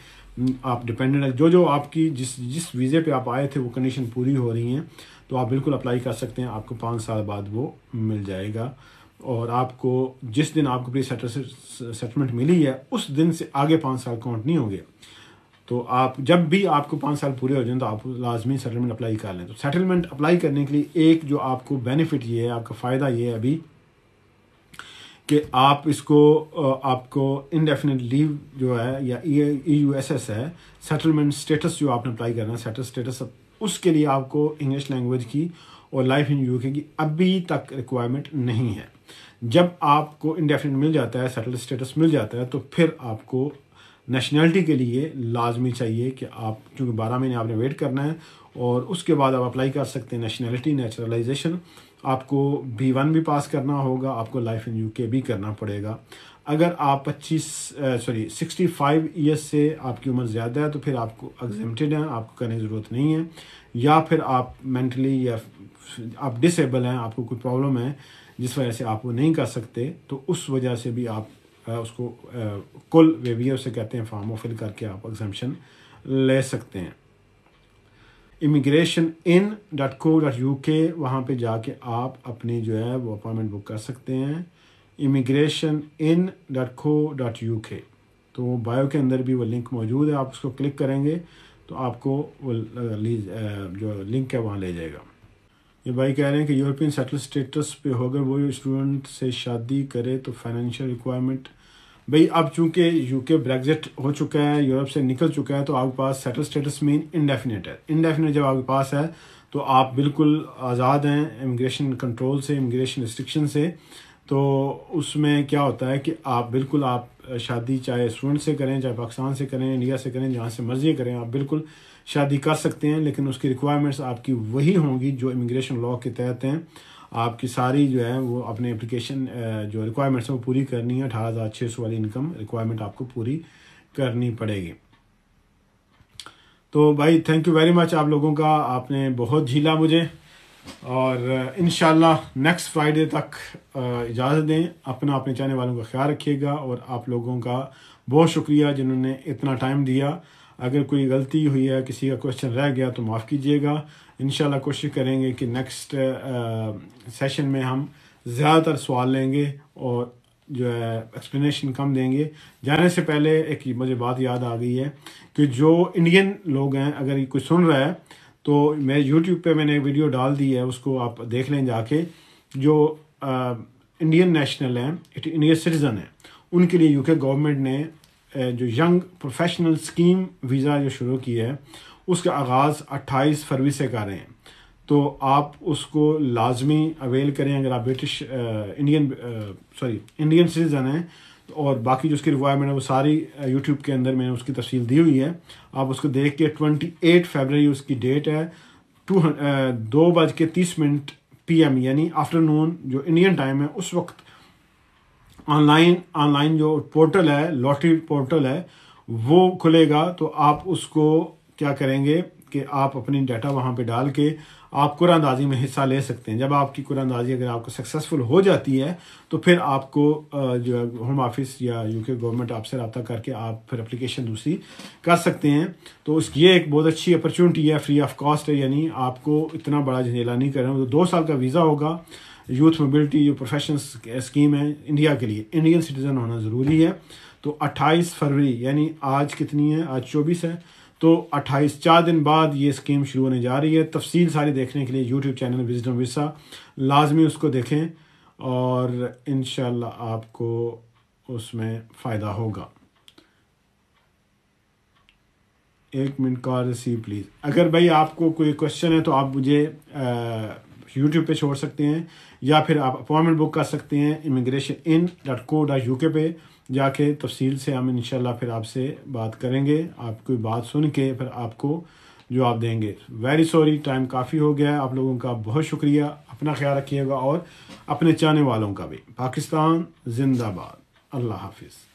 آپ ڈپینڈنٹ ہیں, جو آپ کی جس ویزے پہ آپ آئے تھے وہ کنڈیشن پوری ہو رہی ہیں, تو آپ بالکل اپلائی کر سکتے ہیں. آپ کو 5 سال بعد وہ مل جائے گا, اور آپ کو جس دن آپ کو پری سیٹلمنٹ ملی ہے اس دن سے آگے 5 سال کاؤنٹ نہیں ہوں گے. تو آپ جب بھی آپ کو 5 سال پورے ہو جائیں تو آپ لازمی سیٹلمنٹ اپلائی کر لیں. تو سیٹلمنٹ اپلائی کرنے کے لیے ایک جو آپ کو بینیفٹ یہ ہے, آپ کا فائدہ یہ ہے ابھی کہ آپ اس کو آپ کو انڈیفینٹ لیو جو ہے یا EUSS ہے, سیٹلمنٹ اسٹیٹس جو آپ نے اپلائی کرنا ہے, سیٹل اسٹیٹس, اس کے لیے آپ کو انگلش لینگویج کی اور لائف ان UK کی ابھی تک ریکوائرمنٹ نہیں ہے. جب آپ کو انڈیفینٹ مل جاتا ہے, سیٹل اسٹیٹس مل جاتا ہے, تو پھر آپ کو نیشنلٹی کے لیے لازمی چاہیے کہ آپ, چونکہ 12 مہینے آپ نے ویٹ کرنا ہے, اور اس کے بعد آپ اپلائی کر سکتے ہیں نیشنلٹی, نیچرلائزیشن. آپ کو B1 بھی پاس کرنا ہوگا, آپ کو لائف ان UK بھی کرنا پڑے گا. اگر آپ 65 ایئرس سے آپ کی عمر زیادہ ہے تو پھر آپ کو ایگزمپٹڈ ہیں, آپ کو کرنے کی ضرورت نہیں ہے. یا پھر آپ مینٹلی یا آپ ڈسیبل ہیں, آپ کو کوئی پرابلم ہے جس وجہ سے آپ وہ نہیں کر سکتے, تو اس وجہ سے بھی آپ اس کو کل ویویئر سے کہتے ہیں فارم فل کر کے آپ ایگزمپشن لے سکتے ہیں. immigrationin.co.uk وہاں پہ جا کے آپ اپنی جو ہے وہ اپائنٹمنٹ بک کر سکتے ہیں. immigrationin.co.uk تو وہ بایو کے اندر بھی وہ لنک موجود ہے, آپ اس کو کلک کریں گے تو آپ کو وہ جو لنک ہے وہاں لے جائے گا. یہ بھائی کہہ رہے ہیں کہ یورپین سیٹل اسٹیٹس پہ ہوگر وہ اسٹوڈنٹ سے شادی کرے تو فائنینشیل ریکوائرمنٹ. بھئی اب چونکہ UK بریگزٹ ہو چکا ہے, یورپ سے نکل چکا ہے, تو آپ کے پاس سیٹل اسٹیٹس مین انڈیفینٹ ہے. انڈیفینٹ جب آپ کے پاس ہے تو آپ بالکل آزاد ہیں امیگریشن کنٹرول سے, امیگریشن ریسٹرکشن سے. تو اس میں کیا ہوتا ہے کہ آپ بالکل آپ شادی چاہے اسٹوڈنٹ سے کریں, چاہے پاکستان سے کریں, انڈیا سے کریں, جہاں سے مرضی کریں, آپ بالکل شادی کر سکتے ہیں. لیکن اس کی ریکوائرمنٹس آپ کی وہی ہوں گی جو امیگریشن لاء کے تحت ہیں. آپ کی ساری جو ہے وہ اپنے اپلیکیشن جو ریکوائرمنٹس ہیں وہ پوری کرنی ہے. 18,600 والی انکم ریکوائرمنٹ آپ کو پوری کرنی پڑے گی. تو بھائی تھینک یو ویری مچ آپ لوگوں کا, آپ نے بہت جھیلا مجھے, اور انشاءاللہ نیکسٹ فرائیڈے تک اجازت دیں. اپنے چاہنے والوں کا خیال رکھیے گا, اور آپ لوگوں کا بہت شکریہ جنہوں نے اتنا ٹائم دیا. اگر کوئی غلطی ہوئی ہے, کسی کا کوشچن رہ گیا تو معاف کیجیے گا. انشاءاللہ کوشش کریں گے کہ نیکسٹ سیشن میں ہم زیادہ تر سوال لیں گے اور جو ہے ایکسپلینیشن کم دیں گے. جانے سے پہلے ایک مجھے بات یاد آ گئی ہے کہ جو انڈین لوگ ہیں, اگر یہ کوئی سن رہا ہے تو میں یوٹیوب پہ میں نے ویڈیو ڈال دی ہے, اس کو آپ دیکھ لیں جا کے. جو انڈین نیشنل ہیں, انڈین سٹیزن ہیں, ان کے لیے UK گورنمنٹ نے جو ینگ پروفیشنل اسکیم ویزا جو شروع کی ہے, اس کا آغاز 28 فروری سے کر رہے ہیں. تو آپ اس کو لازمی اویل کریں اگر آپ برٹش انڈین سٹیزن ہیں. اور باقی جو اس کی ریکوائرمنٹ ہے وہ ساری یوٹیوب کے اندر میں نے اس کی تفصیل دی ہوئی ہے, آپ اس کو دیکھ کے. 28 فروری اس کی ڈیٹ ہے, 2:30 PM یعنی آفٹرنون جو انڈین ٹائم ہے, اس وقت آن لائن جو پورٹل ہے, لاٹری پورٹل ہے, وہ کھلے گا. تو آپ اس کو کیا کریں گے کہ آپ اپنی ڈیٹا وہاں پہ ڈال کے آپ قرعہ اندازی میں حصہ لے سکتے ہیں. جب آپ کی قرعہ اندازی اگر آپ کو سکسیزفل ہو جاتی ہے تو پھر آپ کو جو ہے ہوم آفس یا UK گورنمنٹ آپ سے رابطہ کر کے آپ پھر اپلیکیشن دوسری کر سکتے ہیں. تو یہ ایک بہت اچھی اپرچونٹی ہے, فری آف کاسٹ ہے, یعنی آپ کو اتنا بڑا جھیلا نہیں کر رہے ہیں. 2 سال کا ویزا ہوگا. یوتھ موبلٹی جو پروفیشنل اسکیم ہے انڈیا کے لیے, انڈین سٹیزن ہونا ضروری ہے. تو 28 فروری یعنی آج کتنی ہے, آج 24 ہے, تو 4 دن بعد یہ اسکیم شروع ہونے جا رہی ہے. تفصیل ساری دیکھنے کے لیے یوٹیوب چینل وزڈم ویسا لازمی اس کو دیکھیں اور انشاءاللہ آپ کو اس میں فائدہ ہوگا. 1 منٹ کال ریسیو پلیز. اگر بھائی آپ کو کوئی کوشچن ہے تو آپ مجھے یوٹیوب پہ چھوڑ سکتے ہیں یا پھر آپ اپوائنٹمنٹ بک کر سکتے ہیں immigrationin.co.uk پہ جا کے. تفصیل سے ہم انشاءاللہ پھر آپ سے بات کریں گے, آپ کوئی بات سن کے پھر آپ کو جواب دیں گے. ویری سوری, ٹائم کافی ہو گیا ہے. آپ لوگوں کا بہت شکریہ. اپنا خیال رکھیے گا اور اپنے چاہنے والوں کا بھی. پاکستان زندہ باد. اللہ حافظ.